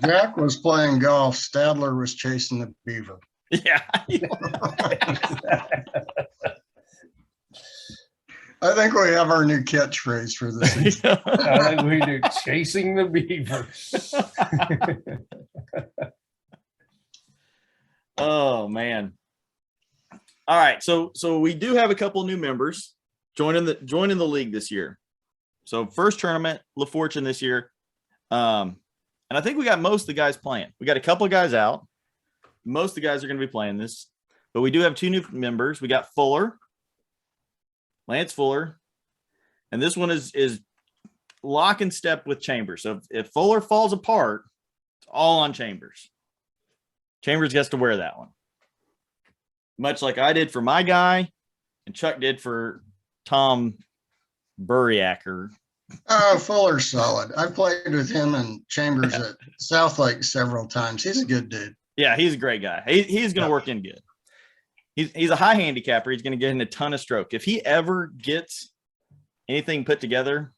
Jack was playing golf. Stadler was chasing the beaver. Yeah. I think we have our new catchphrase for this season. I think we do. Chasing the beaver. Oh, man. All right. So we do have a couple new members joining the league this year. So first tournament, La Fortune this year. And I think we got most of the guys playing. We got a couple of guys out. Most of the guys are going to be playing this, but we do have 2 new members. We got Lance Fuller. And this one is lock and step with Chambers. So if Fuller falls apart, it's all on Chambers. Chambers gets to wear that one. Much like I did for my guy and Chuck did for Tom Buryacker. Oh, Fuller's solid. I've played with him and Chambers at South Lake several times. He's a good dude. Yeah, he's a great guy. He's going to work in good. He's a high handicapper. He's going to get in a ton of stroke. If he ever gets anything put together,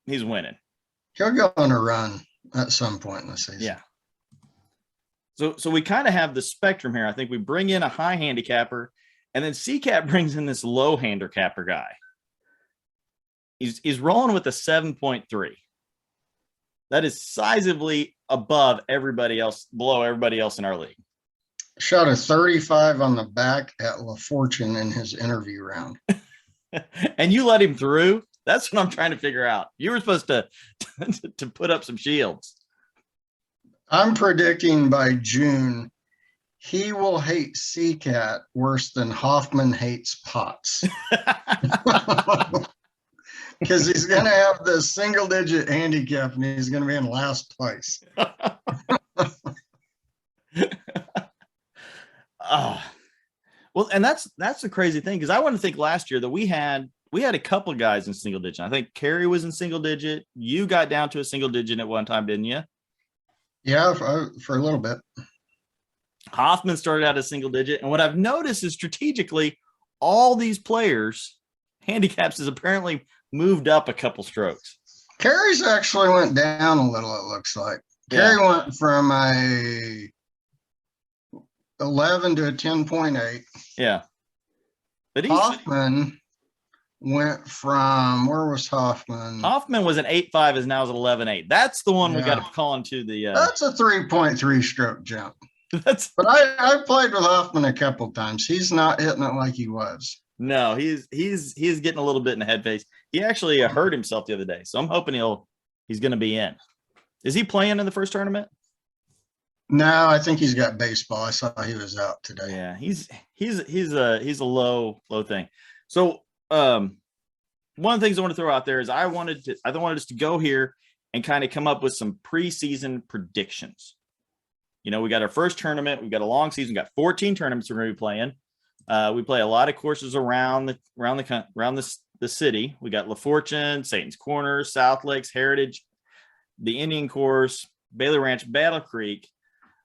he's winning. He'll go on a run at some point in the season. Yeah. So we kind of have the spectrum here. I think we bring in a high handicapper, and then CCAP brings in this low handicapper guy. He's rolling with a 7.3. That is sizably below everybody else in our league. Shot a 35 on the back at La Fortune in his interview round. And you let him through? That's what I'm trying to figure out. You were supposed to put up some shields. I'm predicting by June, he will hate CCAT worse than Hoffman hates Potts. Because he's going to have the single-digit handicap, and he's going to be in last place. Oh, well, and that's the crazy thing, because I want to think last year that we had a couple of guys in single digit. I think Kerry was in single digit. You got down to a single digit at one time, didn't you? Yeah, for a little bit. Hoffman started out as single digit, and what I've noticed is strategically, all these players' handicaps has apparently moved up a couple strokes. Kerry's actually went down a little, it looks like. Yeah. Kerry went from a 11 to a 10.8. Yeah. But Hoffman went from, where was Hoffman? Hoffman was an 8.5, is now is an 11.8. That's the one we got to call into the. That's a 3.3 stroke jump. But I've played with Hoffman a couple times. He's not hitting it like he was. No, he's getting a little bit in the head face. He actually hurt himself the other day, so I'm hoping he's going to be in. Is he playing in the first tournament? No, I think he's got baseball. I saw he was out today. Yeah, he's a low thing. So one of the things I want to throw out there is I wanted us to go here and kind of come up with some preseason predictions. You know, we got our first tournament. We've got a long season. We've got 14 tournaments we're going to be playing. We play a lot of courses around the city. We got La Fortune, Satan's Corner, South Lakes, Heritage, the Indian Course, Bailey Ranch, Battle Creek.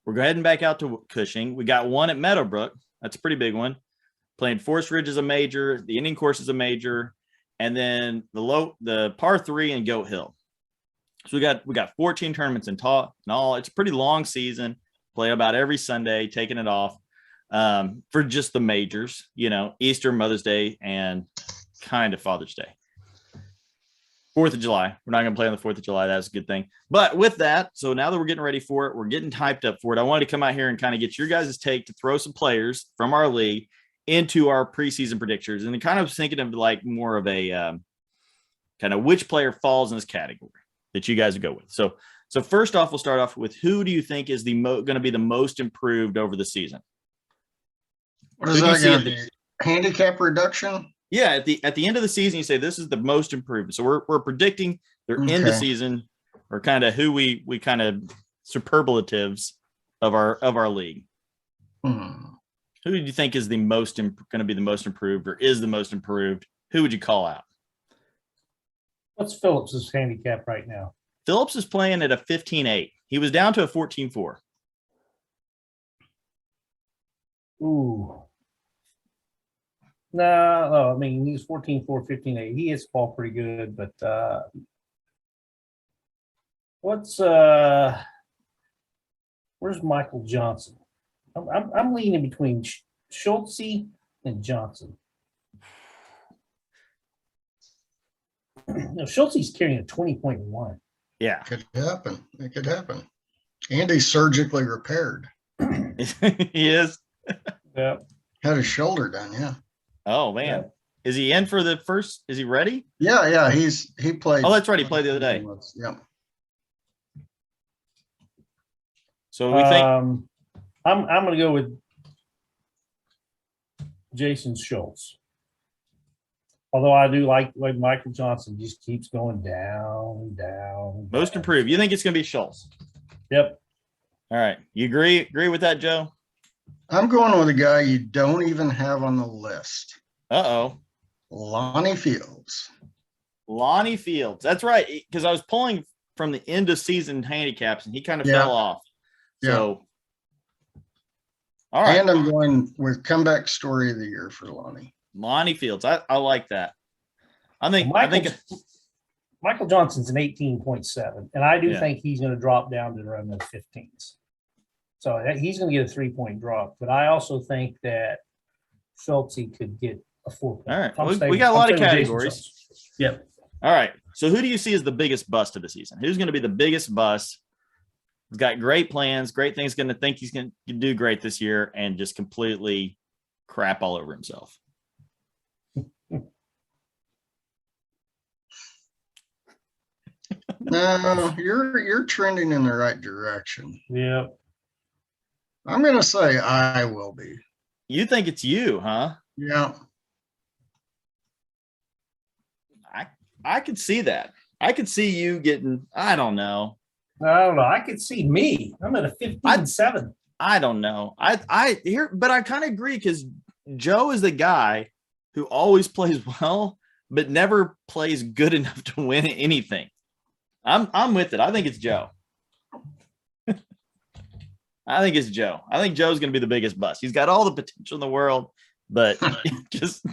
We're heading back out to Cushing. We got one at Meadowbrook. That's a pretty big one. Playing Forest Ridge is a major. The Indian Course is a major. And then the par 3 and Goat Hill. So we got 14 tournaments in all. It's a pretty long season. Play about every Sunday, taking it off for just the majors, you know, Easter, Mother's Day, and kind of Father's Day. 4th of July. We're not going to play on the 4th of July. That's a good thing. But with that, so now that we're getting ready for it, we're getting hyped up for it. I wanted to come out here and kind of get your guys' take to throw some players from our league into our preseason predictions. And kind of thinking of like more of a kind of which player falls in this category that you guys would go with. So first off, we'll start off with who do you think is going to be the most improved over the season? What is that going to be? Handicap reduction? Yeah, at the end of the season, you say this is the most improved. So we're predicting their end of season, or kind of who we kind of superlatives of our league. Who do you think is the most going to be the most improved, or is the most improved? Who would you call out? What's Phillips's handicap right now? Phillips is playing at a 15-8. He was down to a 14-4. Ooh. No, I mean, he's 14-4, 15-8. He hits the ball pretty good, but where's Michael Johnson? I'm leaning between Schultze and Johnson. No, Schultze's carrying a 20.1. Yeah. Could happen. It could happen. Andy's surgically repaired. He is. Yeah. Had his shoulder done, yeah. Oh man. Yeah. Is he in for the first? Is he ready? Yeah. He played. Oh, that's right. He played the other day. Yeah. So we think I'm gonna go with Jason Schultz. Although I do like Michael Johnson just keeps going down. Most improved. You think it's going to be Schultz? Yep. All right. You agree with that, Joe? I'm going with a guy you don't even have on the list. Uh-oh. Lonnie Fields. Lonnie Fields. That's right. Because I was pulling from the end of season handicaps, and he kind of fell off. So, all right. And I'm going with comeback story of the year for Lonnie. Lonnie Fields. I like that. I think Michael Johnson's an 18.7, and I do think he's going to drop down to around the 15s. So he's going to get a 3-point drop, but I also think that Schultze could get a 4-point. All right. We got a lot of categories. Yep. All right. So who do you see as the biggest bust of the season? Who's going to be the biggest bust? He's got great plans, great things, going to think he's going to do great this year, and just completely crap all over himself. No, you're trending in the right direction. Yeah. I'm going to say I will be. You think it's you, huh? Yeah. I could see that. I could see you getting, I don't know. I could see me. I'm at a 15.7. I don't know. But I kind of agree, because Joe is the guy who always plays well, but never plays good enough to win anything. I'm with it. I think it's Joe. I think it's Joe. I think Joe's going to be the biggest bust. He's got all the potential in the world, but just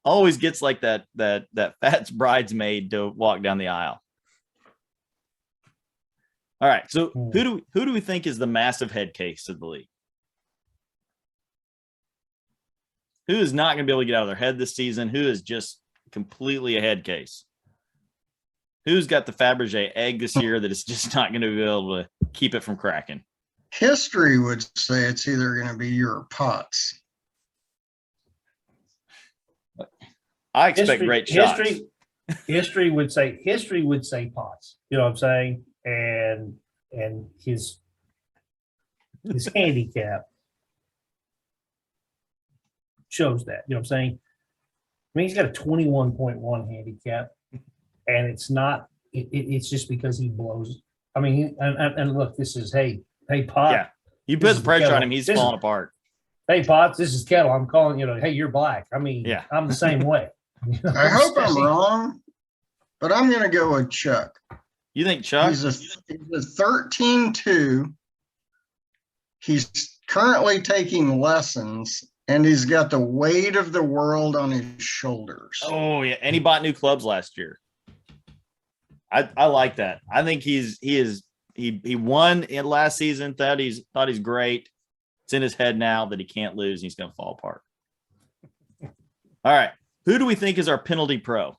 always gets like that fat's bridesmaid to walk down the aisle. All right. So who do we think is the massive head case of the league? Who is not going to be able to get out of their head this season? Who is just completely a head case? Who's got the Fabergé egg this year that is just not going to be able to keep it from cracking? History would say it's either going to be you or Potts. I expect great shots. History would say Potts. You know what I'm saying? And his handicap shows that. You know what I'm saying? I mean, he's got a 21.1 handicap, and it's not. It's just because he blows. I mean, and look, this is hey Pot. Yeah, you put the pressure on him, he's falling apart. Hey Potts, this is Kettle. I'm calling you. Hey, you're black. I mean, yeah. I'm the same way. I hope I'm wrong, but I'm going to go with Chuck. You think Chuck? He's a 13-2. He's currently taking lessons, and he's got the weight of the world on his shoulders. Oh yeah, and he bought new clubs last year. I like that. I think he won in last season. Thought he's great. It's in his head now that he can't lose. And he's going to fall apart. All right, who do we think is our penalty pro?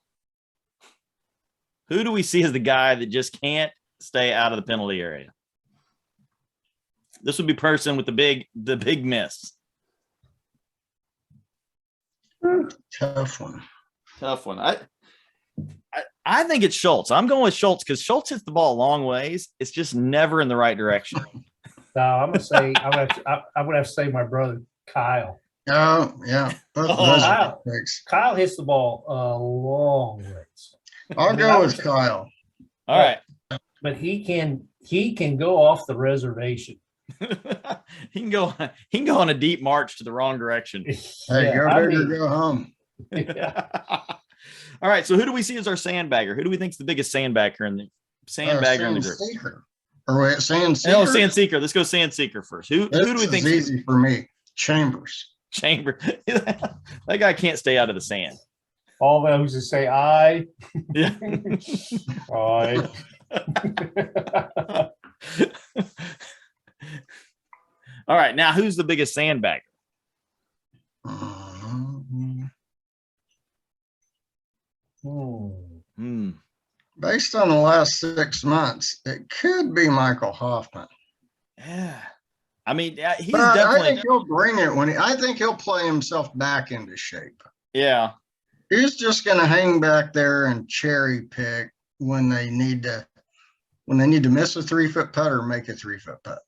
Who do we see as the guy that just can't stay out of the penalty area? This would be person with the big miss. Tough one. Tough one. I think it's Schultz. I'm going with Schultz because Schultz hits the ball a long ways. It's just never in the right direction. No, I'm gonna say I would have to say my brother Kyle. Oh yeah, Kyle hits the ball a long ways. I'll go with Kyle. All right, but he can go off the reservation. he can go on a deep march to the wrong direction. Hey, go big or go home. Yeah. All right, so who do we see as our sandbagger? Who do we think is the biggest sandbagger in the group? Seeker. Or wait, Sand Seeker? Oh, Sand Seeker. Let's go Sand Seeker first. Who do we think is easy for me? Chambers. That guy can't stay out of the sand. All those that say I. Yeah. I. All right, now who's the biggest sandbagger? Based on the last 6 months, it could be Michael Hoffman. Yeah. I mean, he's but definitely. I think he'll bring it I think he'll play himself back into shape. Yeah. He's just going to hang back there and cherry pick when they need to miss a 3-foot putt or make a 3-foot putt.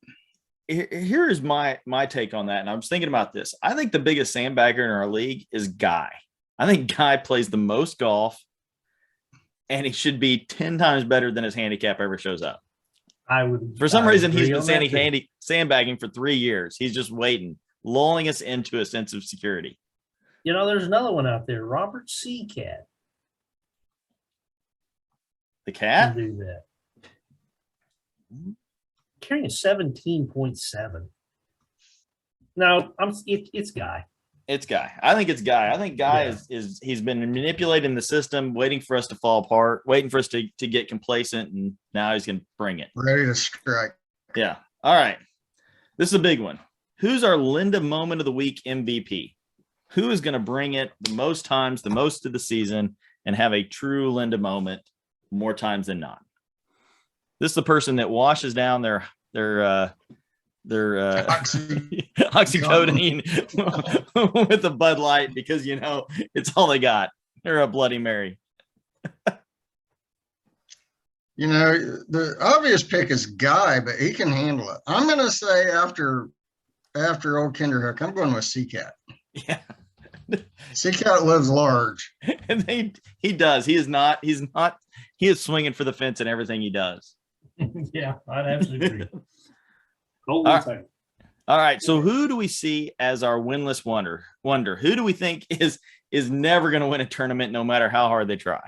Here is my take on that. And I was thinking about this. I think the biggest sandbagger in our league is Guy. I think Guy plays the most golf, and he should be 10 times better than his handicap ever shows up. For some reason, he's been sandbagging for 3 years. He's just waiting, lulling us into a sense of security. You know, there's another one out there, Robert Seacat. The cat? Can do that. Carrying a 17.7. No, it's Guy. It's Guy. I think it's Guy. I think Guy is he's been manipulating the system, waiting for us to fall apart, waiting for us to get complacent, and now he's going to bring it. Ready to strike. Yeah. All right. This is a big one. Who's our Linda Moment of the Week MVP? Who is going to bring it the most times, the most of the season, and have a true Linda moment more times than not? This is the person that washes down their oxycodone with a Bud Light because, you know, it's all they got. They're a Bloody Mary. You know, the obvious pick is Guy, but he can handle it. I'm going to say after old Kinderhook, I'm going with Seacat. Yeah. Seacat lives large. And he does. He is swinging for the fence in everything he does. Yeah, I'd absolutely agree. All right. So who do we see as our winless wonder? Who do we think is never going to win a tournament no matter how hard they try?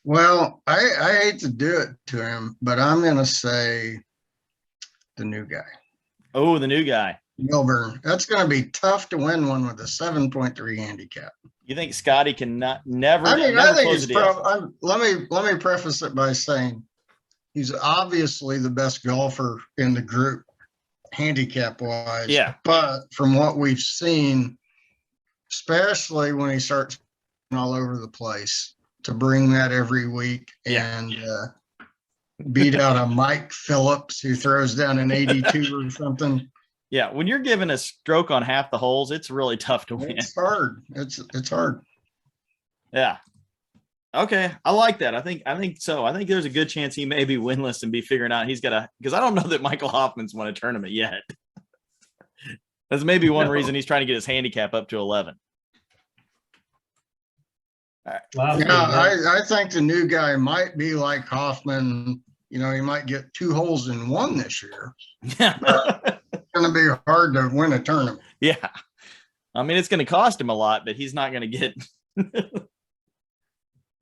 Well, I hate to do it to him, but I'm going to say the new guy. Oh, the new guy. Milburn. That's going to be tough to win one with a 7.3 handicap. You think Scotty can never? I think he's let me preface it by saying he's obviously the best golfer in the group, handicap wise. Yeah. But from what we've seen, especially when he starts all over the place, to bring that every week and beat out a Mike Phillips who throws down an 82 or something. Yeah, when you're given a stroke on half the holes, it's really tough to win. It's hard. It's hard. Yeah. Okay, I like that. I think so. I think there's a good chance he may be winless and be figuring out he's got to, because I don't know that Michael Hoffman's won a tournament yet. That's maybe one reason he's trying to get his handicap up to 11. Wow. Yeah, I think the new guy might be like Hoffman. You know, he might get 2 holes in 1 this year. Yeah. It's going to be hard to win a tournament. Yeah. I mean, it's going to cost him a lot, but he's not going to get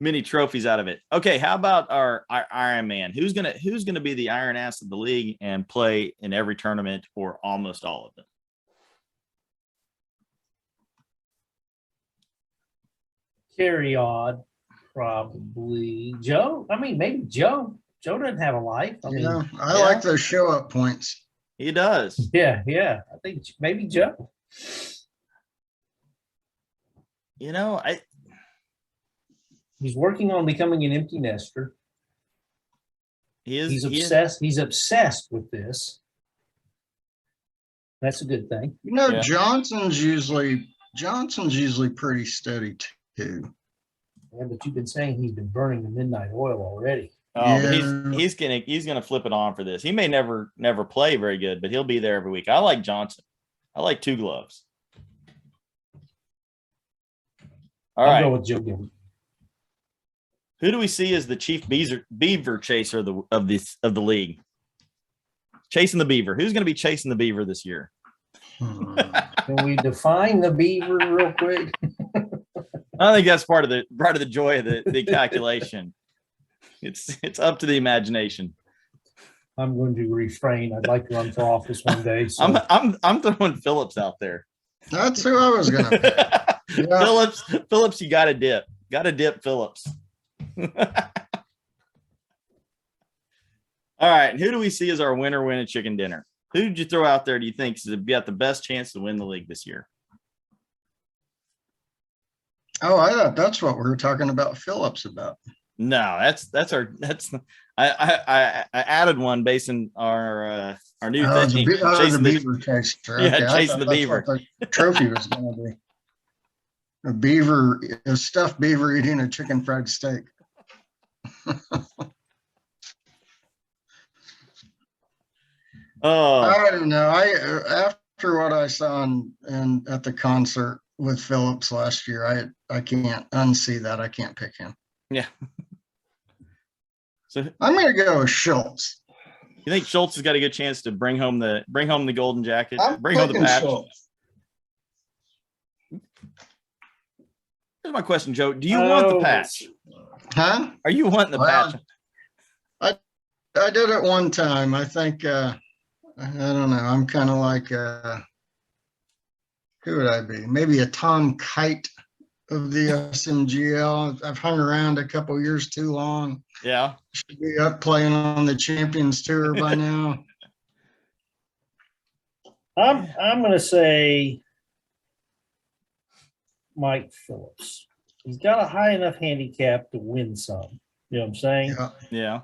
many trophies out of it. Okay, how about our Iron Man? Who's gonna be the iron ass of the league and play in every tournament or almost all of them? Carry on, probably Joe. I mean, maybe Joe. Joe doesn't have a life. I mean, I like those show up points. He does. yeah. I think maybe Joe. You know, He's working on becoming an empty nester. He's obsessed. He's obsessed with this. That's a good thing. You know, Johnson's usually pretty steady too. Yeah, but you've been saying he's been burning the midnight oil already. Oh, but he's gonna flip it on for this. He may never play very good, but he'll be there every week. I like Johnson. I like 2 gloves. All right. I'll go with Joe Gilbert. Who do we see as the chief beaver chaser of the league? Chasing the beaver. Who's going to be chasing the beaver this year? Can we define the beaver real quick? I think that's part of the joy of the calculation. It's up to the imagination. I'm going to refrain. I'd like to run for office one day. So. I'm throwing Phillips out there. That's who I was going to pick. Yeah. Phillips, you got to dip. Got to dip Phillips. All right. And who do we see as our winner win a chicken dinner? Who did you throw out there? Do you think has got the best chance to win the league this year? Oh, I thought that's what we were talking about Phillips about. No, I added one based on our new thing. Chasing the beaver chaser. Okay. Yeah, chasing the beaver. The trophy was going to be a stuffed beaver eating a chicken fried steak. Oh, I don't know. After what I saw at the concert with Phillips last year, I can't unsee that. I can't pick him. Yeah. So I'm going to go with Schultz. You think Schultz has got a good chance to bring home the golden jacket, bring home the picking patch? Schultz. Here's my question, Joe. Do you want the patch? Huh? Are you wanting the patch? I did it one time. I think I don't know. I'm kind of like who would I be? Maybe a Tom Kite of the SMGL. I've hung around a couple years too long. Yeah. Should be up playing on the Champions Tour by now. I'm going to say Mike Phillips. He's got a high enough handicap to win some. You know what I'm saying? Yeah.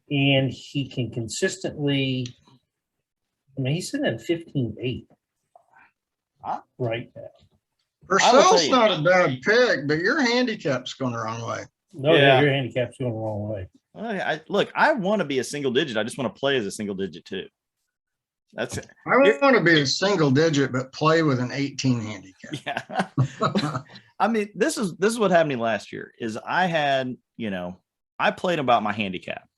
And he can consistently, I mean, he's sitting at 15-8 right now. Purcell's not a bad pick, but your handicap's going the wrong way. No, yeah, your handicap's going the wrong way. Look, I want to be a single digit. I just want to play as a single digit too. That's it. I want to be a single digit, but play with an 18 handicap. Yeah. I mean, this is what happened to me last year is I had, I played about my handicap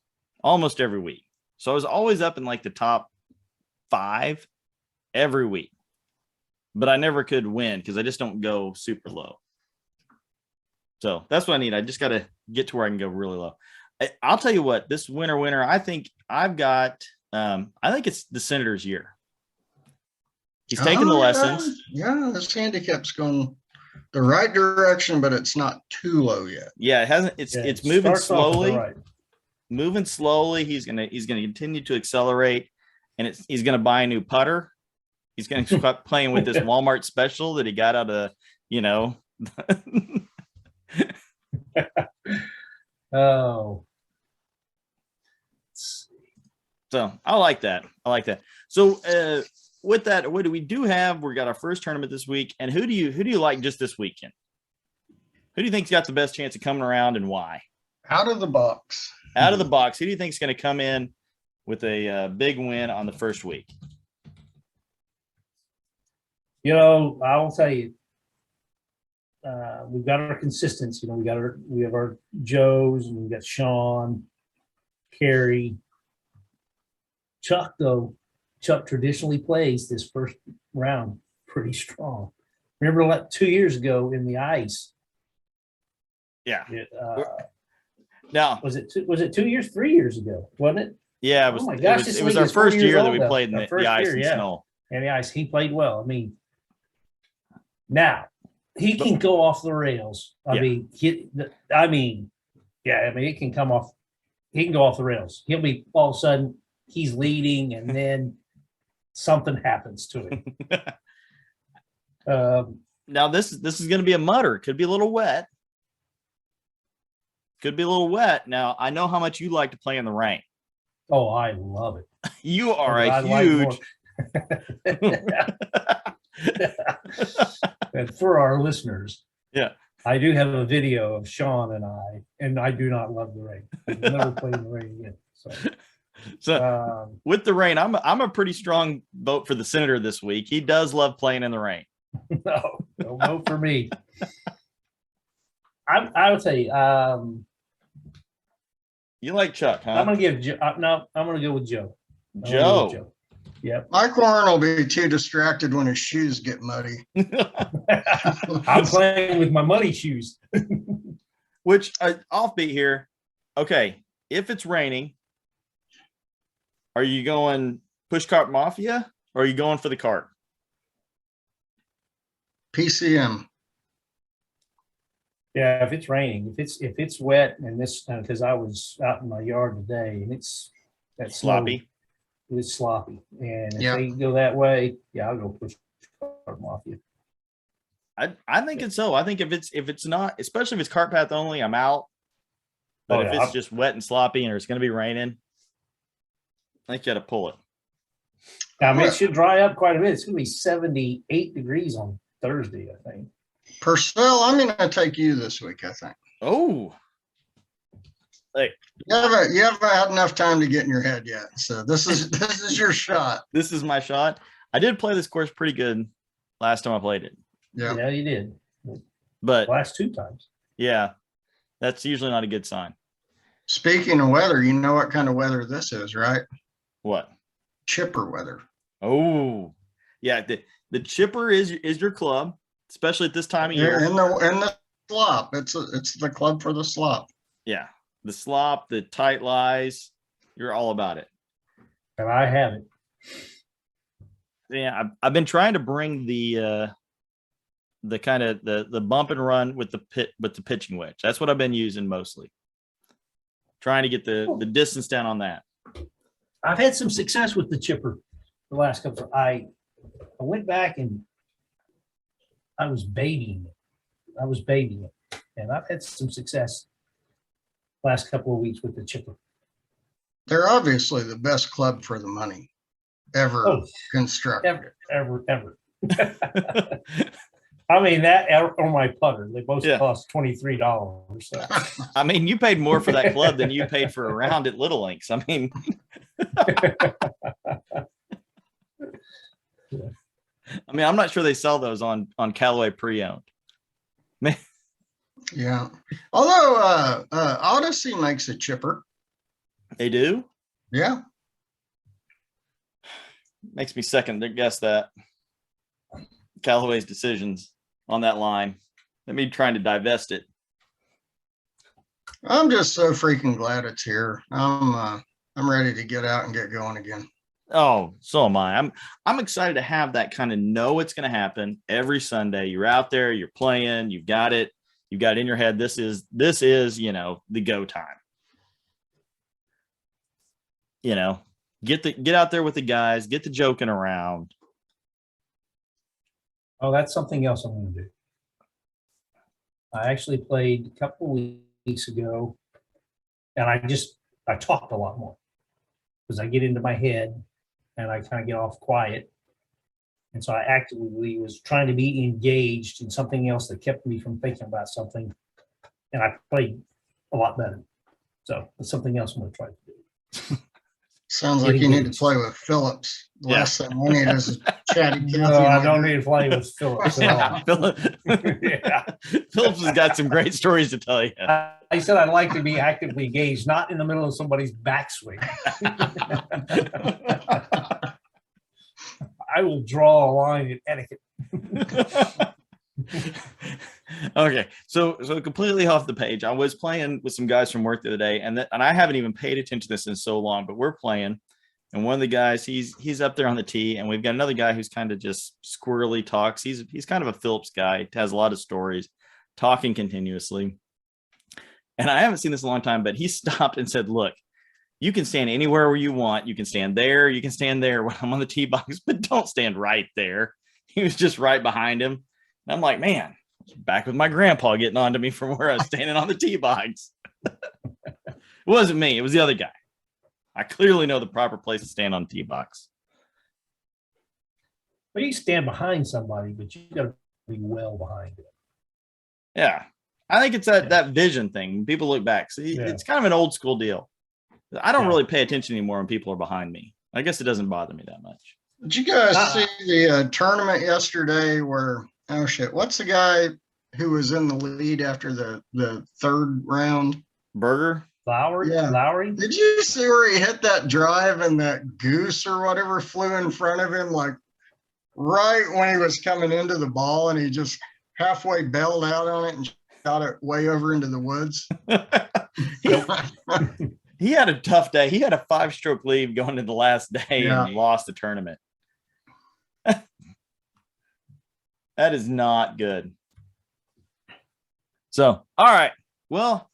almost every week. So I was always up in like the top 5 every week, but I never could win because I just don't go super low. So that's what I need. I just got to get to where I can go really low. I'll tell you what, this winner, I think I've got, I think it's the Senator's year. He's taking the lessons. Yeah, this handicap's going the right direction, but it's not too low yet. Yeah, it hasn't. It's moving slowly. Right. Moving slowly. He's gonna continue to accelerate, and he's gonna buy a new putter. He's gonna start playing with this Walmart special that he got out of, Oh. So I like that. So with that, what do we have? We got our first tournament this week, and who do you like just this weekend? Who do you think's got the best chance of coming around and why? Out of the box. Out of the box, who do you think's going to come in with a big win on the first week? You know, I will tell you, we've got our consistency. You know, we have our Joes, and we've got Sean, Kerry, Chuck. Though Chuck traditionally plays this first round pretty strong. Remember, like 2 years ago in the ice. Yeah. Now, was it 2 years, 3 years ago? Wasn't it? Yeah, it was. Oh my gosh, it was our first year that we played in the ice and snow. And the ice, he played well. I mean, now he can go off the rails. I mean, it can come off. He can go off the rails. He'll be all of a sudden he's leading, and then something happens to him. Now this is going to be a mutter. Could be a little wet. Now I know how much you like to play in the rain. Oh, I love it. You are a huge. And for our listeners, yeah, I do have a video of Sean and I do not love the rain. I've never played in the rain yet. So with the rain, I'm a pretty strong vote for the senator this week. He does love playing in the rain. No vote for me. I would say you like Chuck, huh? I'm gonna give Joe. No, I'm gonna go with Joe. Joe. Yep. Mike Warren will be too distracted when his shoes get muddy. I'm playing with my muddy shoes. Which offbeat here. Okay, if it's raining, are you going push cart mafia or are you going for the cart? PCM. Yeah, if it's raining, if it's wet and this, because I was out in my yard today and it's sloppy. It's sloppy, and if they go that way, I'll go push cart mafia. I think it's so. I think if it's not, especially if it's cart path only, I'm out. But if it's just wet and sloppy and it's going to be raining, I think you got to pull it. I mean, it should dry up quite a bit. It's going to be 78 degrees on Thursday, I think. Purcell, I'm going to take you this week, I think. Oh. Hey. You haven't had enough time to get in your head yet. So this is your shot. This is my shot. I did play this course pretty good last time I played it. Yeah, you did. But last 2 times. Yeah. That's usually not a good sign. Speaking of weather, you know what kind of weather this is, right? What? Chipper weather. Oh. Yeah, the chipper is your club, especially at this time of year. In the slop. It's the club for the slop. Yeah. The slop, the tight lies, you're all about it. And I have it. Yeah, I've been trying to bring the kind of the bump and run with the pitching wedge. That's what I've been using mostly. Trying to get the distance down on that. I've had some success with the chipper the last couple. I went back and I was babying it, and I've had some success last couple of weeks with the chipper. They're obviously the best club for the money ever constructed. Ever. I mean, that or my putter, they both cost $23. So. I mean, you paid more for that club than you paid for a round at Little Links. I mean, I'm not sure they sell those on Callaway pre-owned. Yeah. Although Odyssey makes a chipper. They do? Yeah. Makes me second guess that. Callaway's decisions on that line. Let me trying to divest it. I'm just so freaking glad it's here. I'm ready to get out and get going again. Oh, so am I. I'm excited to have that kind of know it's going to happen every Sunday. You're out there, you're playing, you've got it in your head. This is, the go time. Get out there with the guys, get the joking around. Oh, that's something else I'm going to do. I actually played a couple of weeks ago, and I talked a lot more because I get into my head and I kind of get off quiet. And so I actively was trying to be engaged in something else that kept me from thinking about something. and I played a lot better. So it's something else I'm going to try to do. Sounds like you need to play with Phillips. The last thing I need is a chatty Cathy. No, I don't need to play with Phillips at all. Yeah. Phillips has got some great stories to tell you. I said I'd like to be actively engaged, not in the middle of somebody's backswing. I will draw a line in etiquette. Okay, so completely off the page. I was playing with some guys from work the other day, and I haven't even paid attention to this in so long, but we're playing, and one of the guys, he's up there on the tee, and we've got another guy who's kind of just squirrely talks. He's kind of a Phillips guy, has a lot of stories, talking continuously. And I haven't seen this in a long time, but he stopped and said, "Look, you can stand anywhere where you want. You can stand there. You can stand there when I'm on the tee box, but don't stand right there." He was just right behind him. And I'm like, man, back with my grandpa getting on to me from where I was standing on the tee box. It wasn't me. It was the other guy. I clearly know the proper place to stand on the tee box. But you stand behind somebody, but you got to be well behind it. Yeah. I think it's that vision thing. When people look back. See, it's kind of an old school deal. I don't really pay attention anymore when people are behind me. I guess it doesn't bother me that much. Did you guys see the tournament yesterday where, oh shit, what's the guy who was in the lead after the third round? Burger? Lowry? Yeah. Lowry? Did you see where he hit that drive and that goose or whatever flew in front of him, like right when he was coming into the ball, and he just halfway bailed out on it and shot it way over into the woods? He had a tough day. He had a 5-stroke lead going to the last day and lost the tournament. That is not good. So, all right. Well,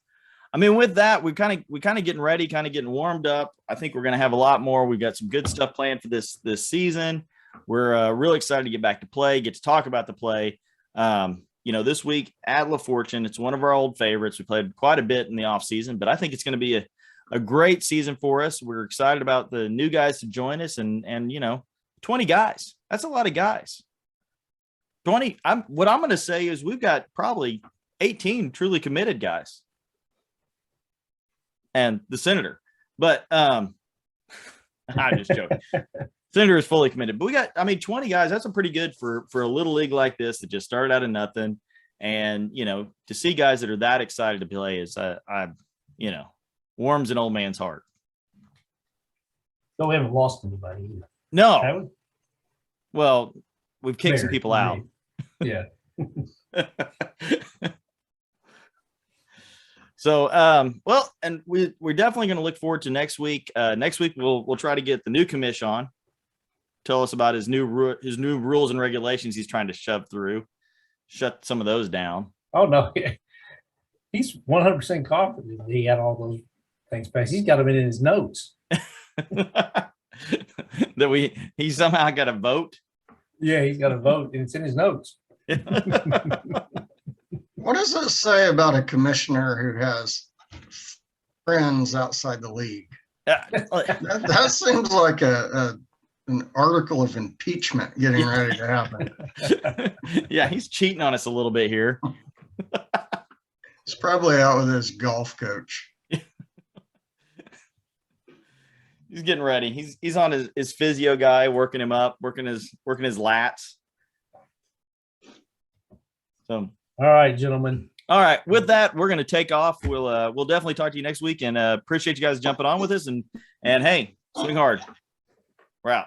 I mean, with that, we kind of getting ready, kind of getting warmed up. I think we're going to have a lot more. We've got some good stuff planned for this season. We're really excited to get back to play, get to talk about the play. This week at La Fortune, it's one of our old favorites. We played quite a bit in the off season, but I think it's going to be a great season for us. We're excited about the new guys to join us, and 20 guys. That's a lot of guys. 20. What I'm going to say is we've got probably 18 truly committed guys, and the Senator. But I'm just joking. Senator is fully committed, but we got 20 guys. That's a pretty good for a little league like this that just started out of nothing. And to see guys that are that excited to play is warms an old man's heart. No, we haven't lost anybody either. No. Well, we've kicked some people out. Yeah. So, and we're definitely going to look forward to next week. Next week, we'll try to get the new commish on. Tell us about his new rules and regulations he's trying to shove through. Shut some of those down. Oh, no. He's 100% confident that he had all those things passed. He's got them in his notes. That he somehow got a vote. Yeah, he's got a vote, and it's in his notes. What does it say about a commissioner who has friends outside the league? That seems like an article of impeachment getting ready to happen. Yeah, he's cheating on us a little bit here. He's probably out with his golf coach. He's getting ready. He's on his physio guy, working him up, working his lats. So, all right, gentlemen. All right. With that, we're going to take off. We'll definitely talk to you next week, and appreciate you guys jumping on with us. And hey, swing hard. We're out.